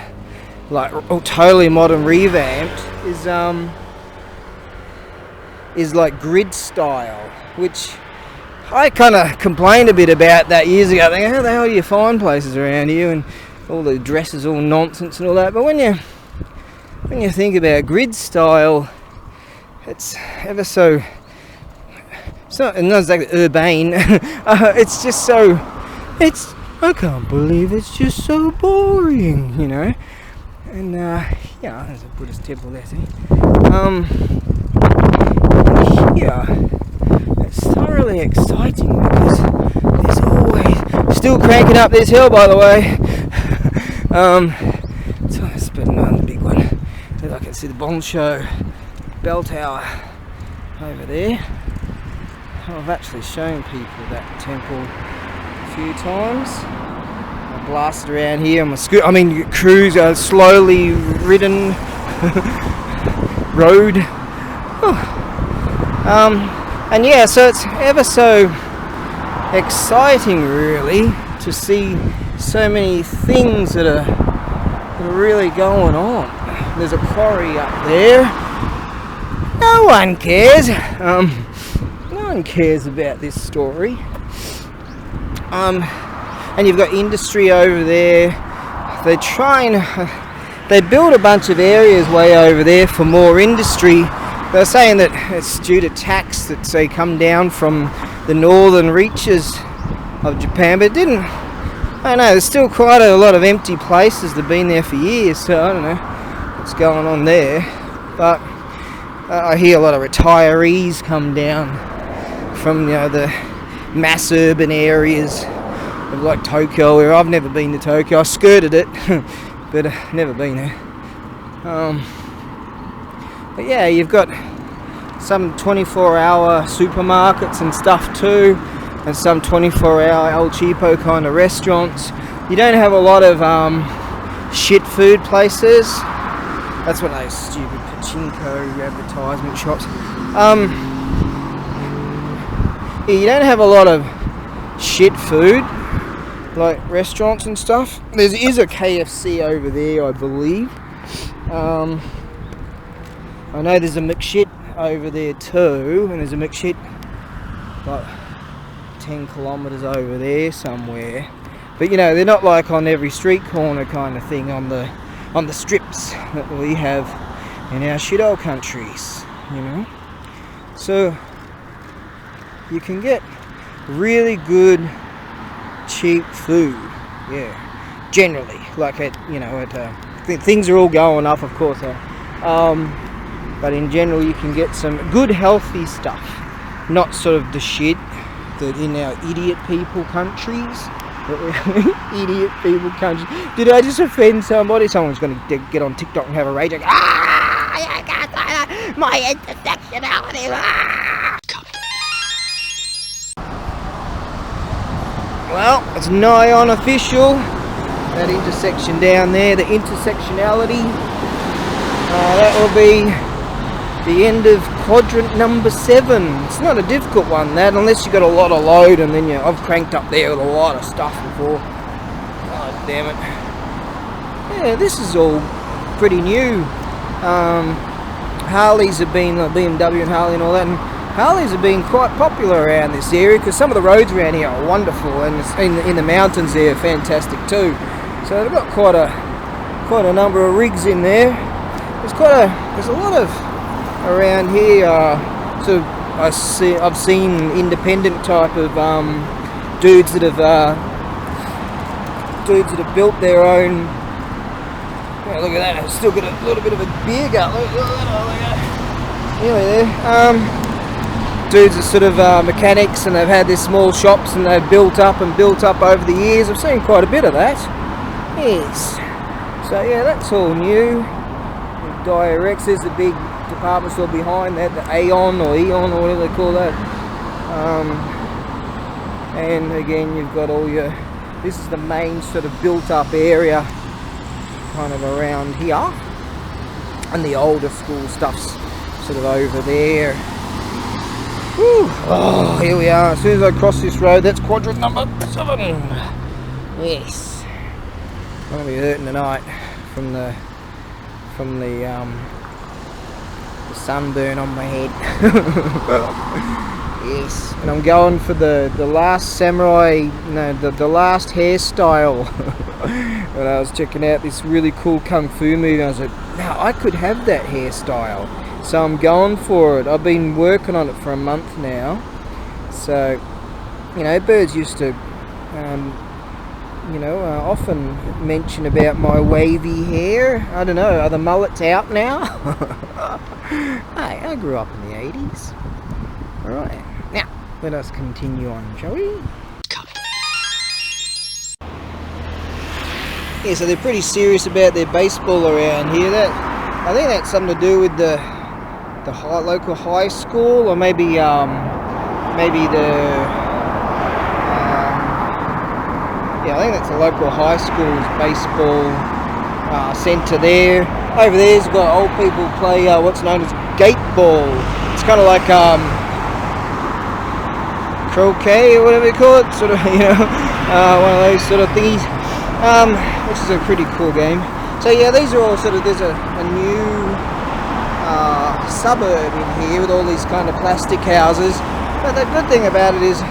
Speaker 1: like totally modern, revamped, is like grid style, which I kind of complained a bit about that years ago. Thinking, how the hell do you find places around here and all the addresses, all nonsense and all that? But when you think about grid style, it's ever so, it's not exactly urbane. It's just so, I can't believe it's just so boring, you know. And yeah, there's a Buddhist temple there, see. Yeah, it's thoroughly exciting because there's always, still cranking up this hill, by the way. So it's been another big one. I can see the Bond Show bell tower over there. I've actually shown people that temple a few times. I blasted around here on my scooter. I mean, cruise, slowly ridden road. And yeah, so it's ever so exciting, really, to see so many things that are really going on. There's a quarry up there. No one cares. No one cares about this story. And you've got industry over there. They build a bunch of areas way over there for more industry. They're saying that it's due to tax that say come down from the northern reaches of Japan, but it didn't. I don't know, there's still quite a lot of empty places that have been there for years, so I don't know what's going on there. But I hear a lot of retirees come down from, you know, the mass urban areas of like Tokyo, where I've never been to Tokyo. I skirted it, but never been there. But yeah, you've got some 24-hour supermarkets and stuff too, and some 24-hour El Cheapo kind of restaurants. You don't have a lot of shit food places. That's what those stupid pachinko advertisement shops. Yeah, you don't have a lot of shit food, like restaurants and stuff. There is a KFC over there, I believe. I know there's a McShit over there too, and there's a McShit like 10 kilometres over there somewhere. But you know, they're not like on every street corner kind of thing on the strips that we have in our shithole countries, you know. So you can get really good cheap food, yeah, generally, like at, you know, at things are all going up, of course, but in general you can get some good healthy stuff, not sort of the shit that in our idiot people countries. Idiot people countries. Did I just offend somebody? Someone's going to get on TikTok and have a rage like, I can't say that, my intersectionality. Well, it's nigh on official. That intersection down there, the intersectionality. That will be the end of quadrant number 7. It's not a difficult one, that, unless you've got a lot of load, and then I've cranked up there with a lot of stuff before. God damn it. Yeah, this is all pretty new. Harleys have been, BMW and Harley and all that, and Harleys have been quite popular around this area because some of the roads around here are wonderful, and in the mountains they're fantastic too. So they've got quite a number of rigs in there. There's a lot of around here. So I've seen independent type of dudes that have built their own. Yeah, look at that! I've still got a little bit of a beer gut. Look at that! Anyway, there. Dudes are sort of mechanics, and they've had their small shops, and they've built up over the years. I've seen quite a bit of that. Yes. So yeah, that's all new. Direct, there's the big department store behind that, the Aeon or whatever they call that. And again, you've got all your. This is the main sort of built-up area, kind of around here, and the older school stuff's sort of over there. Whew. Oh, here we are. As soon as I cross this road, that's quadrant number 7. Yes. I'm gonna be hurting tonight from the sunburn on my head. Yes. And I'm going for the last samurai, the last hairstyle. When I was checking out this really cool kung fu movie, I was like, now I could have that hairstyle. So I'm going for it. I've been working on it for a month now. So, you know, birds used to, often mention about my wavy hair. I don't know, are the mullets out now? Hey, I grew up in the 80s. Alright, now, let us continue on, shall we? Yeah, so they're pretty serious about their baseball around here. I think that's something to do with the local high school, or maybe the yeah, I think that's the local high school's baseball centre there. Over there's got old people play what's known as gate ball. It's kind of like croquet or whatever you call it, sort of, you know, one of those sort of thingies, which is a pretty cool game. So yeah, these are all sort of, there's a new suburb in here with all these kind of plastic houses. But the good thing about it is,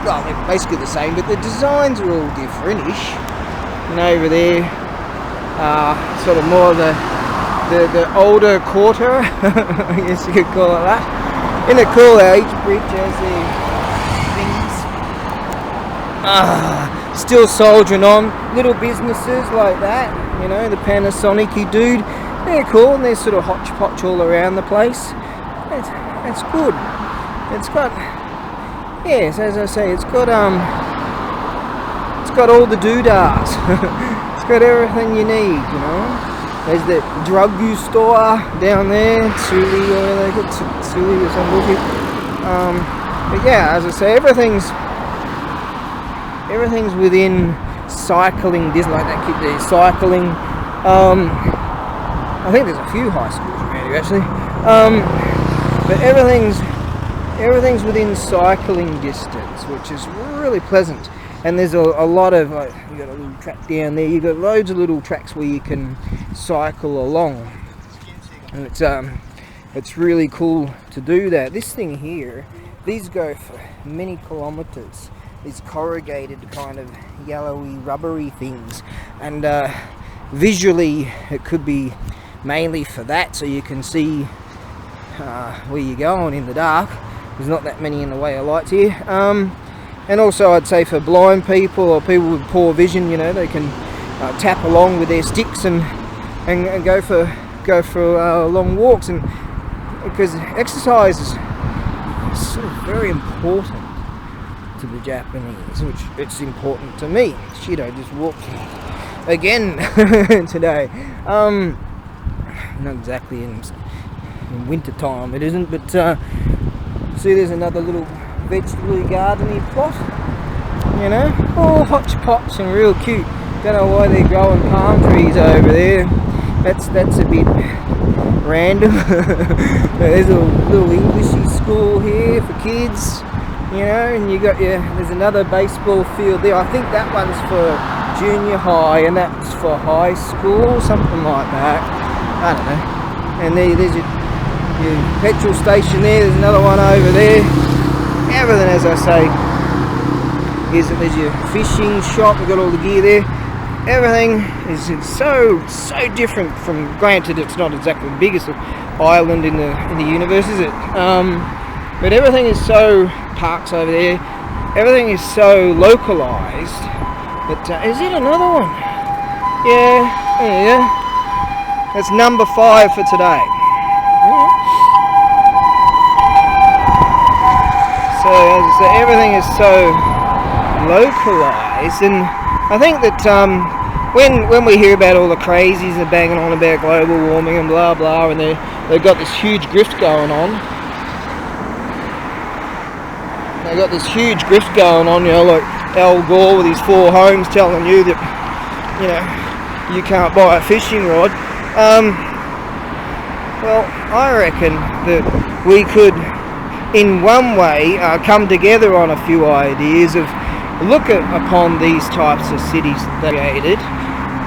Speaker 1: well, they're basically the same, but the designs are all different-ish. And over there, sort of more the older quarter, I guess you could call it that. Isn't it cool how each bridge has their things? Still soldiering on. Little businesses like that, you know, the Panasonic-y dude. They're cool, and they're sort of hodgepodge all around the place. It's good. It's got, yes, as I say, it's got all the doodads. It's got everything you need, you know. There's the drug use store down there, Tsuli or whatever they call it, Tsuli or some bullshit. But yeah, as I say, everything's within cycling distance, like that kid there, cycling. I think there's a few high schools around here actually. But everything's within cycling distance, which is really pleasant. And there's a lot of, like, you got a little track down there. You got loads of little tracks where you can cycle along, and it's really cool to do that. This thing here, these go for many kilometers. These corrugated kind of yellowy, rubbery things, and visually it could be mainly for that, so you can see where you're going in the dark. There's not that many in the way of lights here. And also I'd say for blind people or people with poor vision, you know, they can tap along with their sticks and go for long walks, and because exercise is sort of very important to the Japanese, which it's important to me. Shit, I just walked again today. Not exactly in winter time it isn't, but see, there's another little vegetable gardeny plot, you know, all hodgepodge and real cute. Don't know why they're growing palm trees over there. That's a bit random. There's a little Englishy school here for kids, you know, and you got there's another baseball field there. I think that one's for junior high and that's for high school, something like that. I don't know. And there's your petrol station there. There's another one over there. Everything, as I say, there's your fishing shop. We've got all the gear there. Everything is so different from. Granted, it's not exactly the biggest island in the universe, is it? But everything is so, parks over there. Everything is so localized. But is it another one? Yeah. That's number 5 for today. So as I say, everything is so localized, and I think that when we hear about all the crazies and banging on about global warming and blah blah, and they've got this huge grift going on. They've got this huge grift going on, you know, like Al Gore with his 4 homes telling you that, you know, you can't buy a fishing rod. Well, I reckon that we could, in one way, come together on a few ideas of look upon these types of cities that are created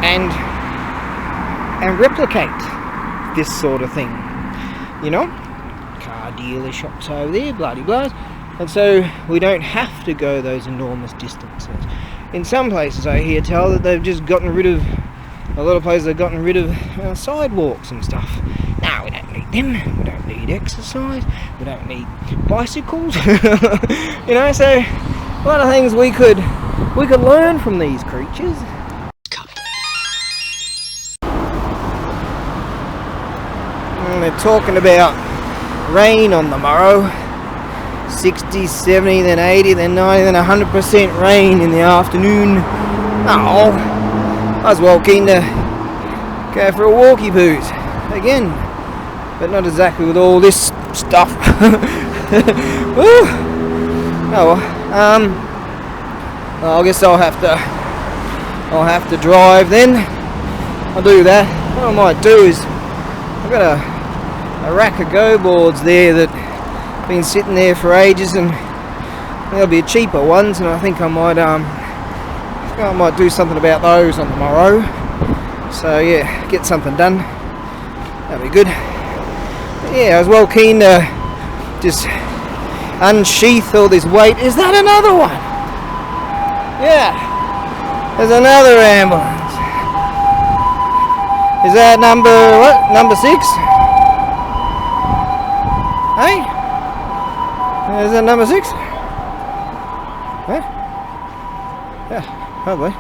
Speaker 1: and replicate this sort of thing, you know, car dealer shops over there, bloody blah, and so we don't have to go those enormous distances. In some places I hear tell that they've just gotten rid of, a lot of places have gotten rid of sidewalks and stuff. No, we don't need them. We don't need exercise. We don't need bicycles. You know, so a lot of things we could learn from these creatures. And they're talking about rain on the morrow. 60, 70, then 80, then 90, then 100% rain in the afternoon. Oh, I was well keen to go for a walkie poos again, but not exactly with all this stuff. Woo. Oh well. I guess I'll have to drive then. I'll do that. What I might do is, I've got a rack of go boards there that have been sitting there for ages, and there'll be cheaper ones, and I think I might do something about those on the morrow. So yeah, get something done. That'd be good. But yeah, I was well keen to just unsheath all this weight. Is that another one? Yeah. There's another ambulance. Is that number, what? Number 6? Hey? Is that number 6? Huh? Yeah, probably.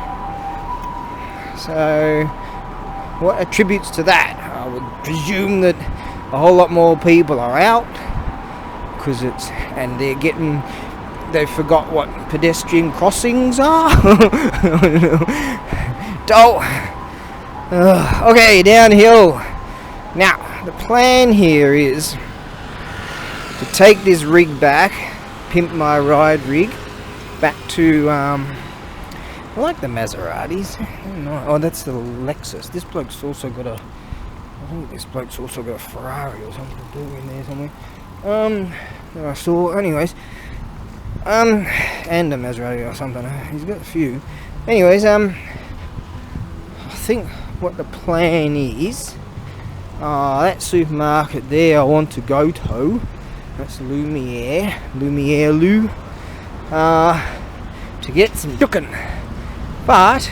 Speaker 1: So, what attributes to that? I would presume that a whole lot more people are out, because and they forgot what pedestrian crossings are. Okay, downhill. Now, the plan here is to take this rig back, pimp my ride rig, back to, I like the Maseratis. Oh, that's the Lexus. This bloke's also got a, I think this bloke's also got a Ferrari or something to do in there somewhere. That I saw, anyways. And a Maserati or something. He's got a few. Anyways, I think what the plan is, that supermarket there I want to go to. That's Lumiere Lou. To get some cooking. But,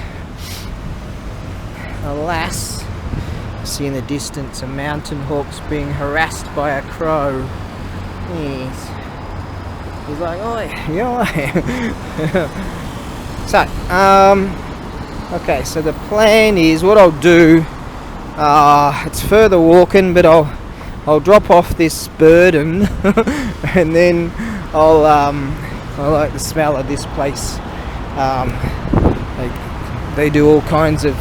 Speaker 1: alas, I see in the distance a mountain hawk's being harassed by a crow. Yes. He's like, oi, yo. So, okay, so the plan is, what I'll do, it's further walking, but I'll drop off this burden, and then I like the smell of this place. They do all kinds of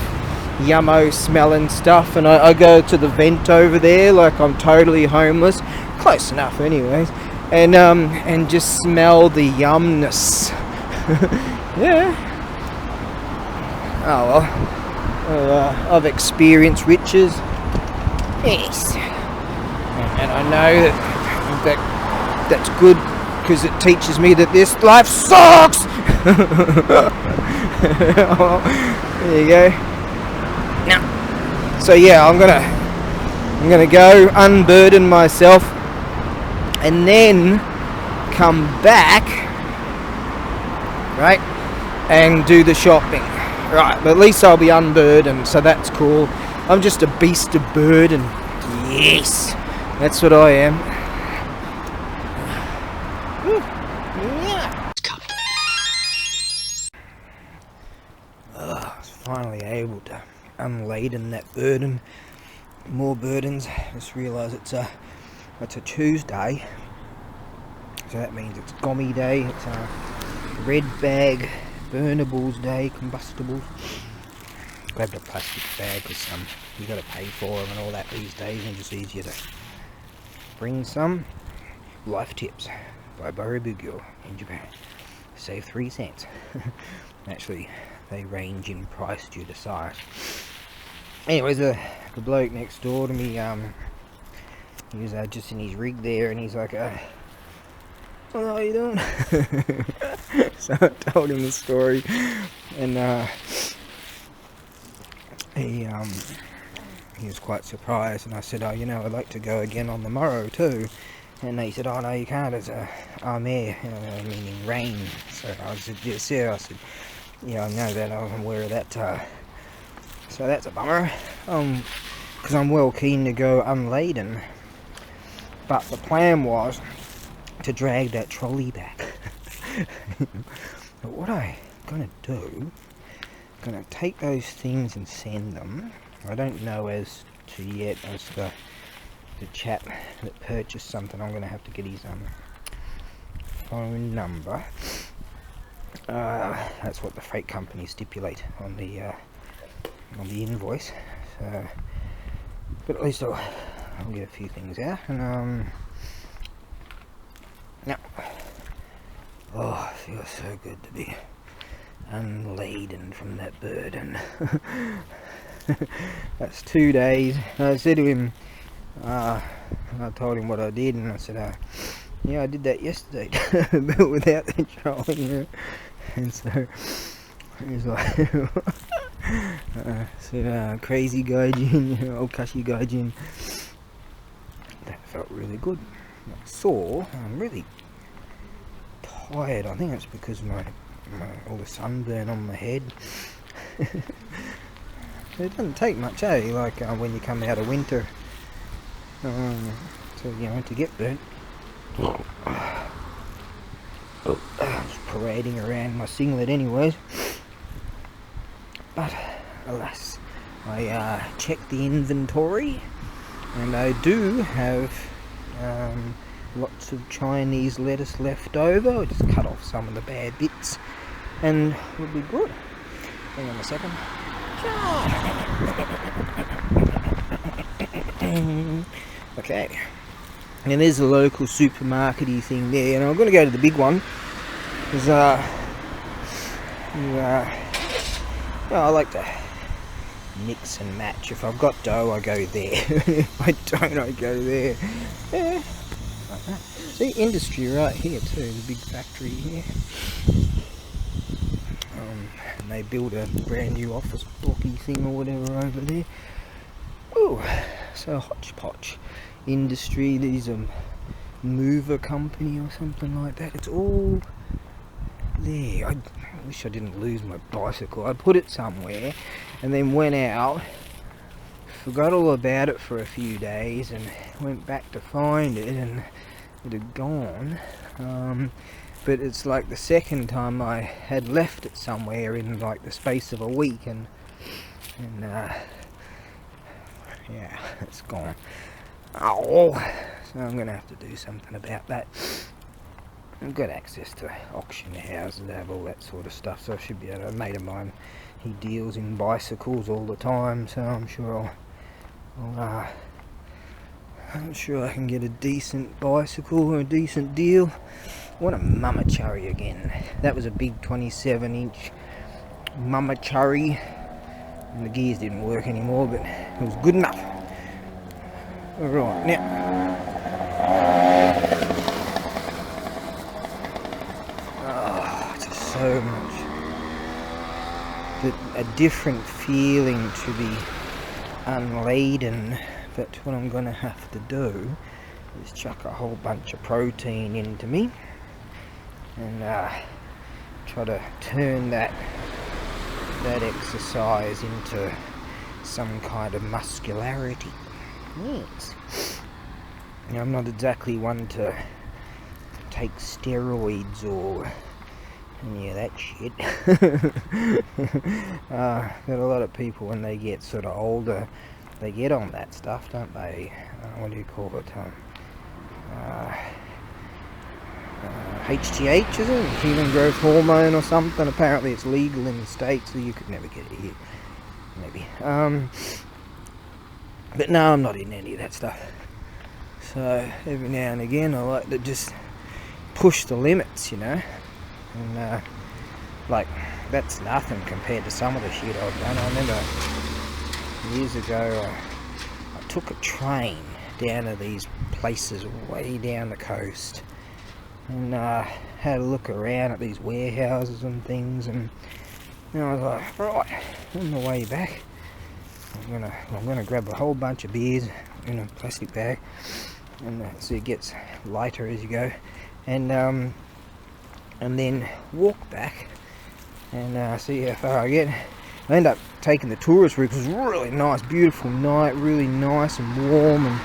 Speaker 1: yummo smelling stuff, and I go to the vent over there like I'm totally homeless, close enough anyways, and just smell the yumness. Yeah. Oh well, I've experienced riches. Yes. And I know that's good, because it teaches me that this life sucks. There you go. Now, so yeah, I'm gonna go unburden myself, and then come back, right, and do the shopping, right? But at least I'll be unburdened, so that's cool. I'm just a beast of burden. Yes, that's what I am. I was finally able to unladen that burden. More burdens. Just realised it's a Tuesday, so that means it's gommy day. It's a red bag burnables day, combustibles. Grabbed a plastic bag because you got to pay for them and all that these days, and it's just easier to bring some. Life Tips by ABAREBUGYO in Japan. Save 3 cents. Actually, they range in price due to size. Anyways, the bloke next door to me, he was just in his rig there, and he's like, "How are you doing?" So I told him the story, and he was quite surprised, and I said, "Oh, you know, I'd like to go again on the morrow too." And he said, "Oh no, you can't, it's air, meaning rain." So I said, "Yes, yeah." I said, "Yeah, I know that, I'm aware of that, so that's a bummer, because I'm well keen to go unladen." But the plan was to drag that trolley back. But what I'm gonna do, I'm gonna take those things and send them. I don't know as to yet as the chap that purchased something. I'm gonna have to get his phone number. That's what the freight company stipulate on the invoice. So, but at least I'll get a few things out. And now, oh, it feels so good to be unladen from that burden. That's 2 days. I said to him, I told him what I did, and I said, yeah, I did that yesterday, but without the trolley. And so he's like, crazy gaijin, okashi gaijin. That felt really good. So I'm really tired. I think it's because of all the sunburn on my head. It doesn't take much, like when you come out of winter, to get burnt. I was parading around my singlet anyways. But alas, I checked the inventory, and I do have lots of Chinese lettuce left over. I'll just cut off some of the bad bits and it'll be good. Hang on a second. Okay, and there's a local supermarket-y thing there, and I'm going to go to the big one because I like to mix and match. If I've got dough, I go there. If I don't, I go there. Yeah, like that. See, industry right here too. The big factory here. And they build a brand new office blocky thing or whatever over there. Ooh, so hodgepodge industry. There's a mover company or something like that. It's all there. I wish I didn't lose my bicycle. I put it somewhere and then went out, forgot all about it for a few days, and went back to find it, and it had gone. But it's like the second time I had left it somewhere in like the space of a week, and yeah, it's gone. Oh, so I'm gonna have to do something about that. I've got access to auction houses that have all that sort of stuff, so I should be able to. A mate of mine, he deals in bicycles all the time, so I'm sure I'm sure I can get a decent bicycle or a decent deal. I want a Mumachurri again. That was a big 27-inch Mumachurri, and the gears didn't work anymore, but it was good enough. Alright, now it's just so much a different feeling to be unladen. But what I'm going to have to do is chuck a whole bunch of protein into me and try to turn that exercise into some kind of muscularity. Yes. Now, I'm not exactly one to take steroids or any of that shit. But a lot of people, when they get sort of older, they get on that stuff, don't they? What do you call it? HGH, is it? Human growth hormone or something. Apparently it's legal in the States, so you could never get it here. Maybe. But no, I'm not in any of that stuff. So every now and again I like to just push the limits, you know. And like, that's nothing compared to some of the shit I've done. I remember years ago I took a train down to these places way down the coast, and had a look around at these warehouses and things, and I was like, right, on the way back I'm gonna grab a whole bunch of beers in a plastic bag, and so it gets lighter as you go, and then walk back and see how far I get. I end up taking the tourist route because it was a really nice, beautiful night, really nice and warm, and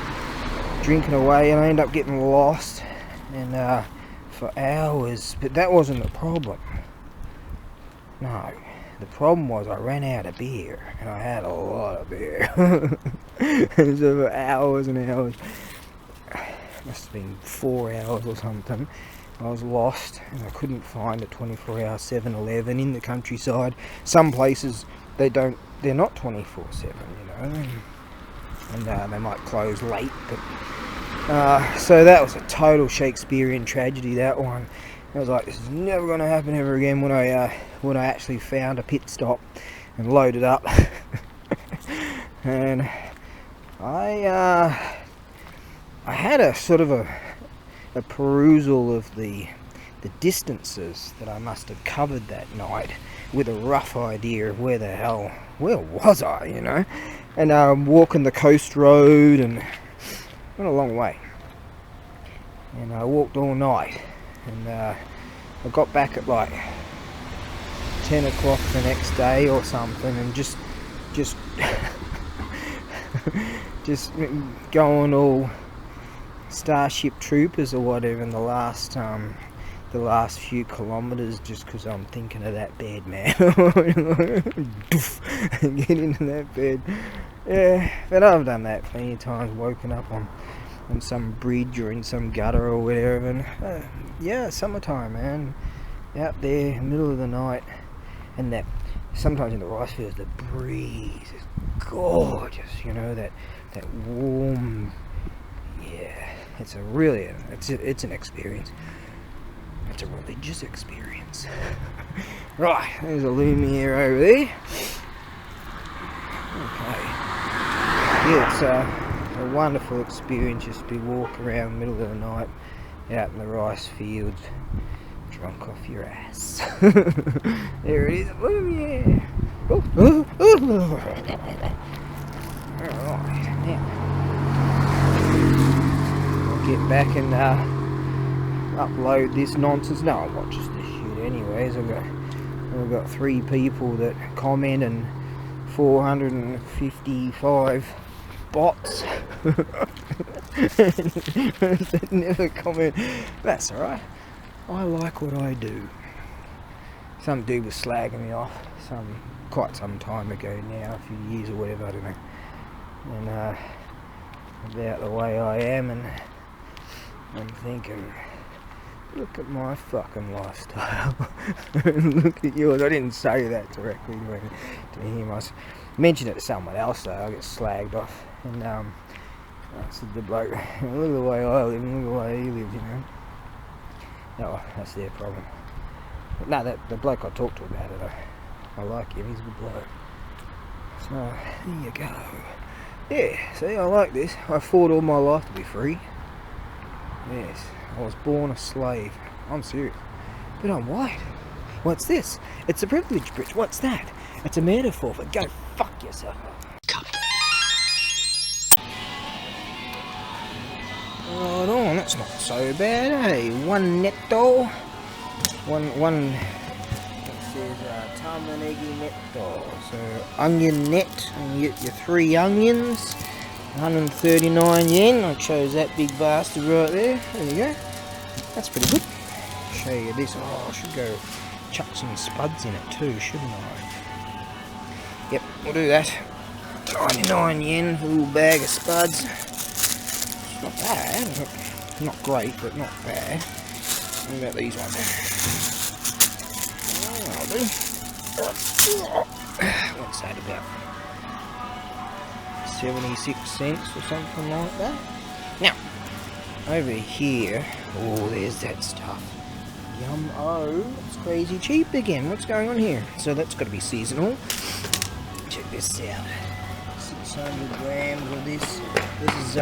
Speaker 1: drinking away, and I end up getting lost and for hours. But that wasn't the problem. No, the problem was I ran out of beer, and I had a lot of beer. So for hours and hours, must have been 4 hours or something, I was lost, and I couldn't find a 24-hour 7-Eleven in the countryside. Some places they're not 24/7, you know, and they might close late. But so that was a total Shakespearean tragedy, that one. I was like, this is never going to happen ever again. When I actually found a pit stop and loaded up, and I had a sort of a perusal of the distances that I must have covered that night, with a rough idea of where was I, you know, and walking the coast road, and went a long way, and I walked all night, and I got back at like 10 o'clock the next day or something, and just just going all Starship Troopers or whatever in the last few kilometres, just because I'm thinking of that bed, man. Get into that bed. Yeah, but I've done that plenty of times, woken up on some bridge or in some gutter or whatever, and yeah, summertime, man, out there, middle of the night, and that sometimes in the rice fields the breeze is gorgeous, you know, that warm, yeah, it's an experience. It's a religious experience. Right, there's a Lumiere over there. Okay. Yeah, it's a wonderful experience just to be walking around in the middle of the night out in the rice fields, drunk off your ass. There it is, Lumiere. Alright, now I'll get back and upload this nonsense. No, I'll watch this shit anyways. I've got 3 people that comment and 455 bots that never comment. That's alright. I like what I do. Some dude was slagging me off quite some time ago now, a few years or whatever, I don't know. And about the way I am, and I'm thinking, look at my fucking lifestyle. Look at yours. I didn't say that directly to him. I mentioned it to someone else though. I get slagged off. And I said the bloke, look at the way I live and look at the way he lives, you know. No, that's their problem. But no, the bloke I talked to about it, I like him. He's a good bloke. So, there you go. Yeah, see, I like this. I fought all my life to be free. Yes, I was born a slave. I'm serious. But I'm white. What's this? It's a privilege bridge. What's that? It's a metaphor for go fuck yourself. Right on, that's not so bad, eh? One netto. One it says tamanegi netto. So onion net, and you get your 3 onions. 139 yen. I chose that big bastard right there. There you go. That's pretty good. Show you this. Oh, I should go chuck some spuds in it too, shouldn't I? Yep, we'll do that. 99 yen for a little bag of spuds. It's not bad. Not great, but not bad. What about these ones? Oh, I'll do. What's that about? 76 cents or something like that. Now, over here, oh, there's that stuff. Yum, oh, it's crazy cheap again. What's going on here? So that's got to be seasonal. Check this out. 600 grams of this. This is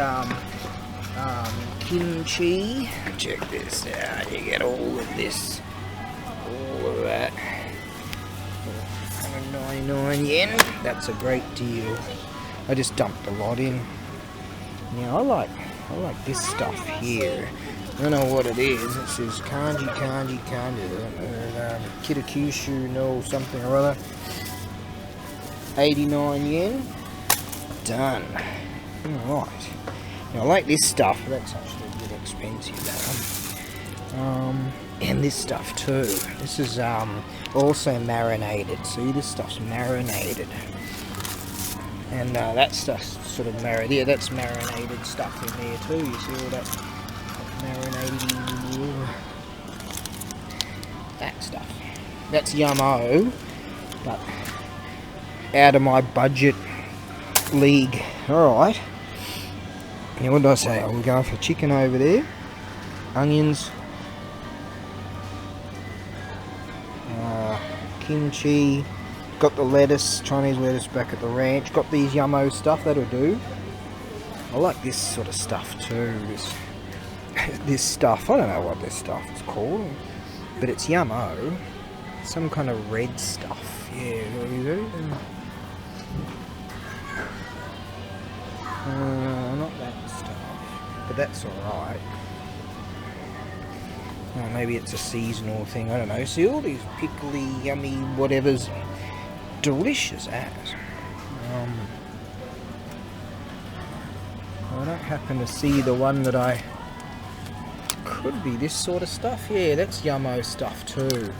Speaker 1: kimchi. Check this out. You get all of this, all of that. 199 yen. That's a great deal. I just dumped a lot in. Now I like this stuff here. I don't know what it is. It says kanji, kitakushu, no something or other. 89 yen. Done. Alright. Now I like this stuff. That's actually a bit expensive though. And this stuff too. This is also marinated. See, this stuff's marinated. And that stuff's sort of marinated. Yeah, that's marinated stuff in there too. You see all that marinated. That stuff. That's yummo, but out of my budget league. Alright. Now what did I say? We're going for chicken over there. Onions. Kimchi. Got the lettuce, Chinese lettuce back at the ranch. Got these yummo stuff, that'll do. I like this sort of stuff too. This stuff, I don't know what this stuff is called, but it's yummo. Some kind of red stuff. Yeah, not that stuff, but that's alright. Oh, maybe it's a seasonal thing, I don't know. See all these pickly, yummy, whatever's delicious as. I don't happen to see the one that I... Could be this sort of stuff. Yeah, that's yummo stuff too.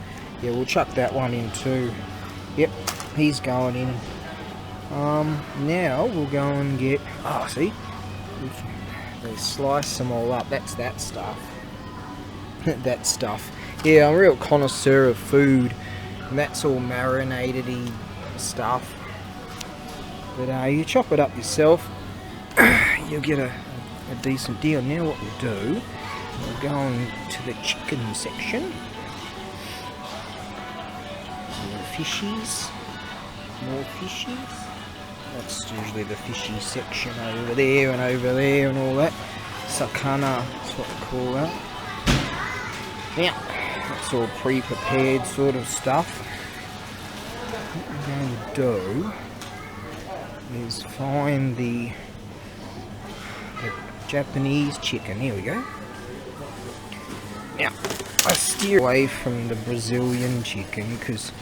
Speaker 1: Yeah, we'll chuck that one in too. Yep, he's going in. Now we'll go and get... Oh, see? They slice them all up. That's that stuff. That stuff. Yeah, I'm a real connoisseur of food. And that's all marinated-y stuff. But you chop it up yourself, you'll get a decent deal. Now what we'll do, we'll go on to the chicken section. More fishies. More fishies. That's usually the fishy section over there and all that. Sakana, that's what we call that. Now, that's all pre-prepared sort of stuff. What we're going to do is find the Japanese chicken. Here we go. Now, I steer away from the Brazilian chicken because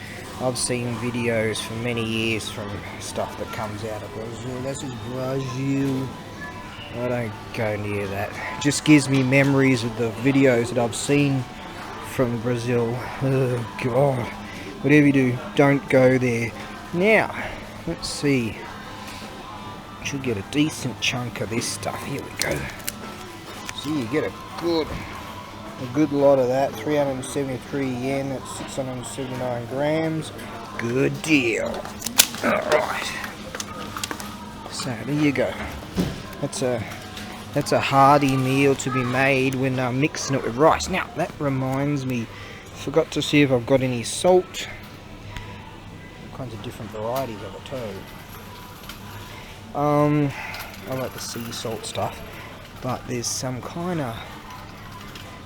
Speaker 1: I've seen videos for many years from stuff that comes out of Brazil. This is Brazil. I don't go near that. It just gives me memories of the videos that I've seen from Brazil. Oh God. Whatever you do, don't go there. Now, let's see. Should get a decent chunk of this stuff. Here we go. See, you get a good lot of that. 373 yen. That's 679 grams. Good deal. Alright. So there you go. That's a hearty meal to be made when mixing it with rice. Now that reminds me, forgot to see if I've got any salt. All kinds of different varieties of it too. I like the sea salt stuff, but there's some kind of, I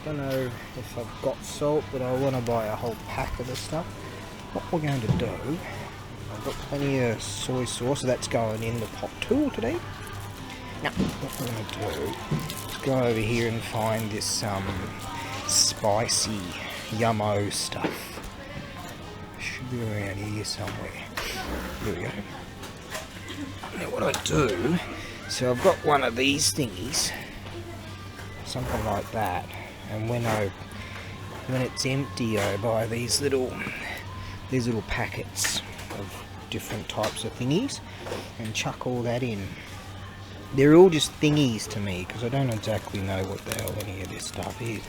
Speaker 1: don't know if I've got salt, but I want to buy a whole pack of this stuff. What we're going to do, I've got plenty of soy sauce, so that's going in the pot tool today. Now, what we're going to do is go over here and find this spicy yummo stuff. Should be around here somewhere. Here we go. Now what I do, so I've got one of these thingies, something like that, and when it's empty, I buy these little packets of different types of thingies and chuck all that in. They're all just thingies to me because I don't exactly know what the hell any of this stuff is.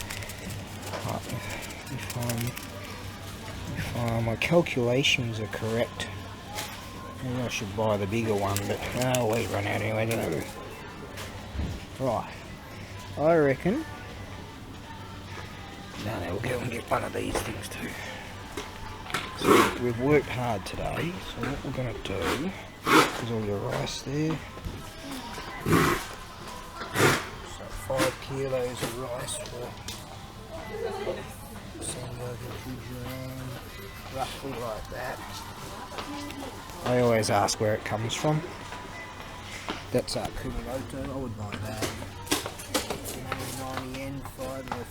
Speaker 1: But if my calculations are correct, maybe I should buy the bigger one, but we run out anyway, don't we? Right, I reckon. Now we'll go and get one of these things too. So we've worked hard today, so what we're going to do, there's all your rice there. So 5 kilos of rice for roughly like that. I always ask where it comes from. That's Kumamoto, I would buy that. 90 yen,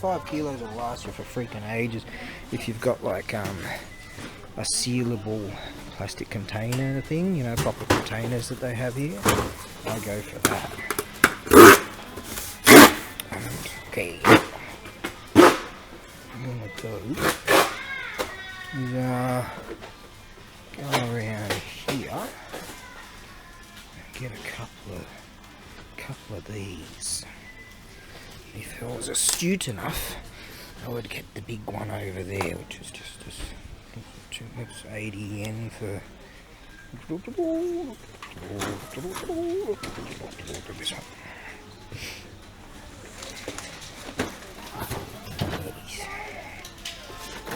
Speaker 1: 5 kilos will last you for freaking ages. If you've got like a sealable plastic container thing, you know, proper containers that they have here, I go for that. Okay. What I'm going to do is go around here and get a couple of these. If I was astute enough, I would get the big one over there, which is just that's 80 yen for this one.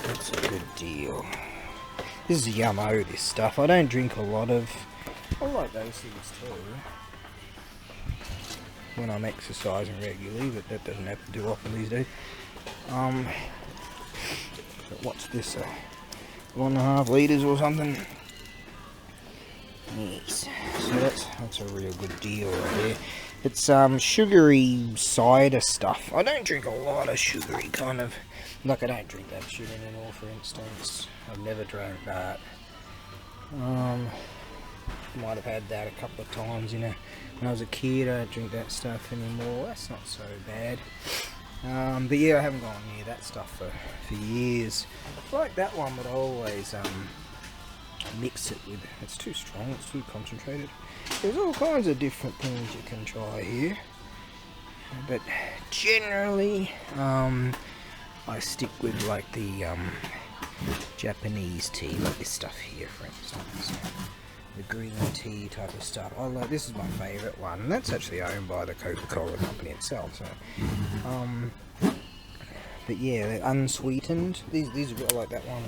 Speaker 1: That's a good deal. This is yummo, this stuff. I don't drink a lot of... I like those things too when I'm exercising regularly, but that doesn't happen too often these days. So what's this? 1.5 litres or something? Yes. So that's a real good deal right there. It's sugary cider stuff. I don't drink a lot of sugary kind of Like, I don't drink that shit anymore, for instance. I've never drank that. Might have had that a couple of times, you know. When I was a kid, I don't drink that stuff anymore. That's not so bad. But yeah, I haven't gone near that stuff for years. I like that one, but I always mix it with. It's too strong. It's too concentrated. There's all kinds of different things you can try here, but generally, I stick with like the Japanese tea, like this stuff here, for instance. The green tea type of stuff. Oh, like, this is my favourite one, and that's actually owned by the Coca-Cola company itself. So, but yeah, they're unsweetened. These are like that one.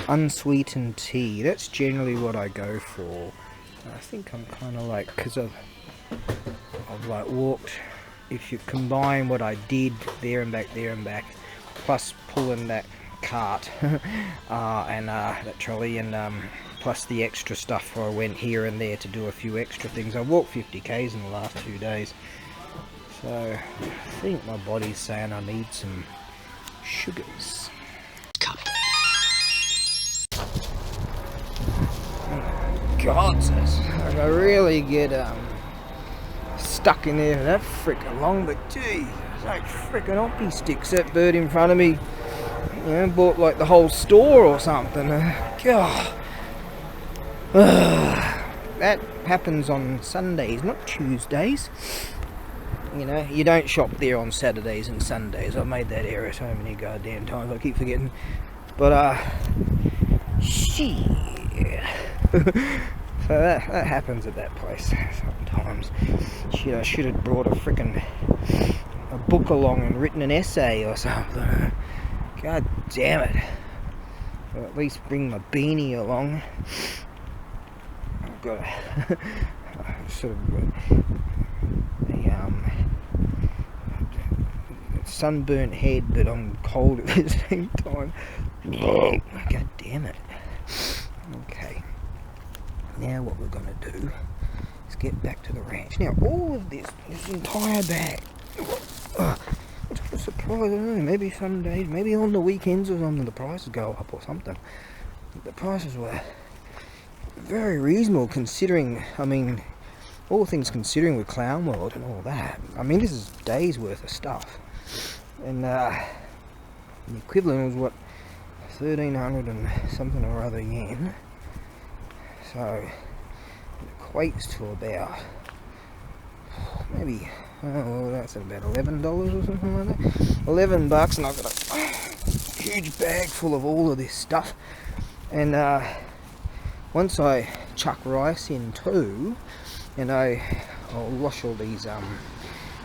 Speaker 1: Unsweetened tea. That's generally what I go for. I think I'm kind of like, because I've like walked. If you combine what I did there and back, plus pulling that cart and that trolley, and plus the extra stuff where I went here and there to do a few extra things. I walked 50 k's in the last 2 days, so I think my body's saying I need some sugars. God, like, I really get stuck in there for that frickin' long, but gee, like frickin' hoppy sticks. That bird in front of me, you know, bought like the whole store or something. God. That happens on Sundays, not Tuesdays. You know, you don't shop there on Saturdays and Sundays. I've made that error so many goddamn times, I keep forgetting. But, shit. So that happens at that place sometimes. Shit, I should have brought a book along and written an essay or something. God damn it. Or at least bring my beanie along. I've got a sort of sunburnt head, but I'm cold at the same time. God damn it. Okay. Now what we're going to do is get back to the ranch. Now all of this entire bag, it's a surprise, I don't know, maybe some days, maybe on the weekends or something, the prices go up or something. The prices were very reasonable considering, I mean, all things considering with Clown World and all that. I mean, this is days worth of stuff. And the equivalent was what, 1,300 and something or other yen. So it equates to about maybe, well, that's about $11 or something like that. $11, and I've got a huge bag full of all of this stuff. And once I chuck rice in too, and I'll wash all these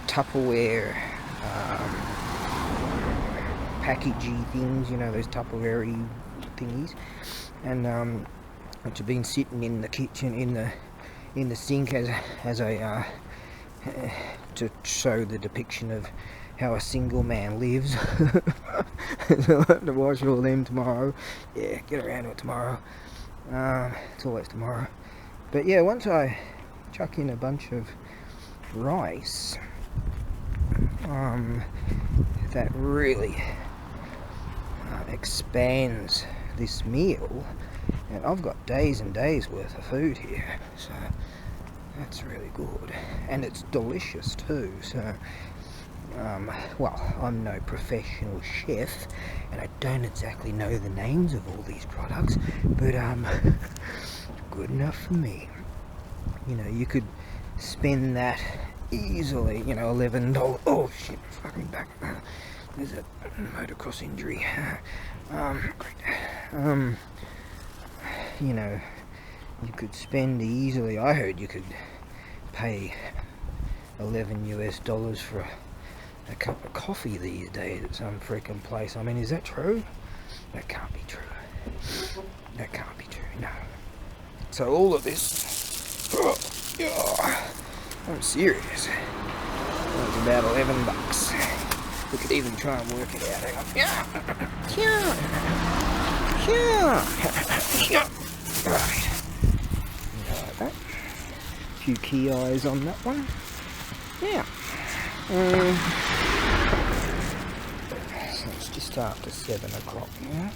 Speaker 1: Tupperware packagey things, you know, those Tupperware thingies, and which have been sitting in the kitchen in the sink as a to show the depiction of how a single man lives. So I'll have to wash all them tomorrow. Yeah, get around to it tomorrow. It's always tomorrow. But yeah, once I chuck in a bunch of rice, that really expands this meal, and I've got days and days worth of food here, so that's really good, and it's delicious too. So well, I'm no professional chef and I don't exactly know the names of all these products, but good enough for me. You know, you could spend that easily, you know, $11. Oh shit, fucking back. There's a motocross injury. You know, you could spend easily, I heard you could pay $11 for a cup of coffee these days at some freaking place. I mean, is that true? That can't be true. That can't be true, no. So all of this, I'm serious. That was about $11. We could even try and work it out. Hang on. Right. Like that. A few key eyes on that one. Now, So it's just after 7 o'clock now.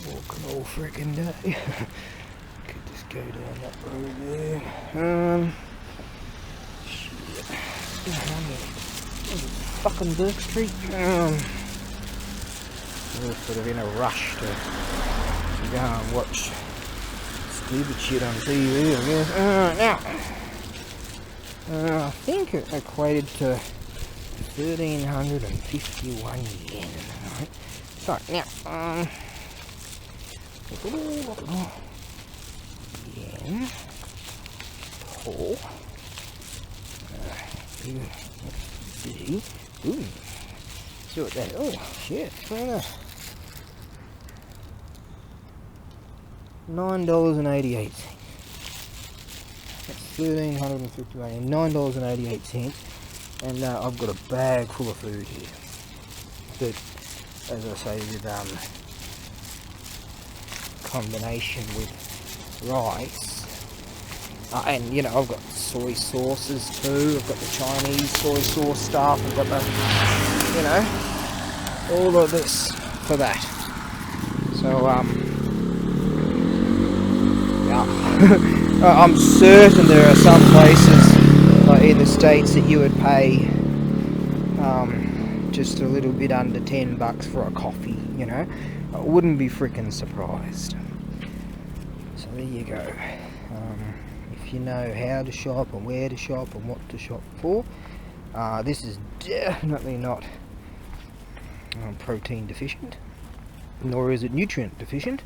Speaker 1: Walking all freaking day. Could just go down that road there. Shit. Fucking Burke Street. We're sort of in a rush to go and watch stupid shit on TV, I guess. Now, I think it equated to 1,351 yen. Right? So, now, yen, Paul, ooh, see what that, oh shit, fair enough. $9.88. That's 1,351, $9.88, and I've got a bag full of food here. But as I say, with combination with rice, and you know, I've got soy sauces too. I've got the Chinese soy sauce stuff. I've got the, you know, all of this for that. So I'm certain there are some places like in the States that you would pay just a little bit under $10 for a coffee, you know. I wouldn't be freaking surprised. So there you go. If you know how to shop and where to shop and what to shop for, this is definitely not protein deficient, nor is it nutrient deficient.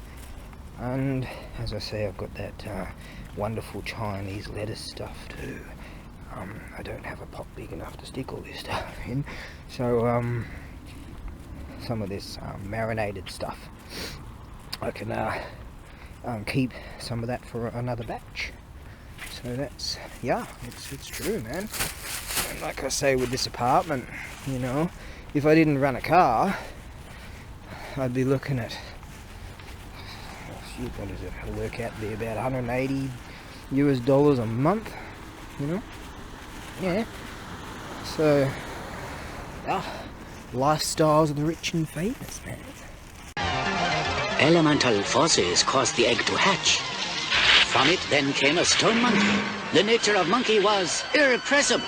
Speaker 1: And as I say, I've got that wonderful Chinese lettuce stuff too. I don't have a pot big enough to stick all this stuff in, so some of this marinated stuff, I can keep some of that for another batch. So that's, yeah, it's true, man. And like I say, with this apartment, you know, if I didn't run a car, I'd be looking at, what does it work out to be, about $180 a month, you know? Yeah. So, lifestyles of the rich and famous, man.
Speaker 2: Elemental forces caused the egg to hatch. From it then came a stone monkey. The nature of monkey was irrepressible.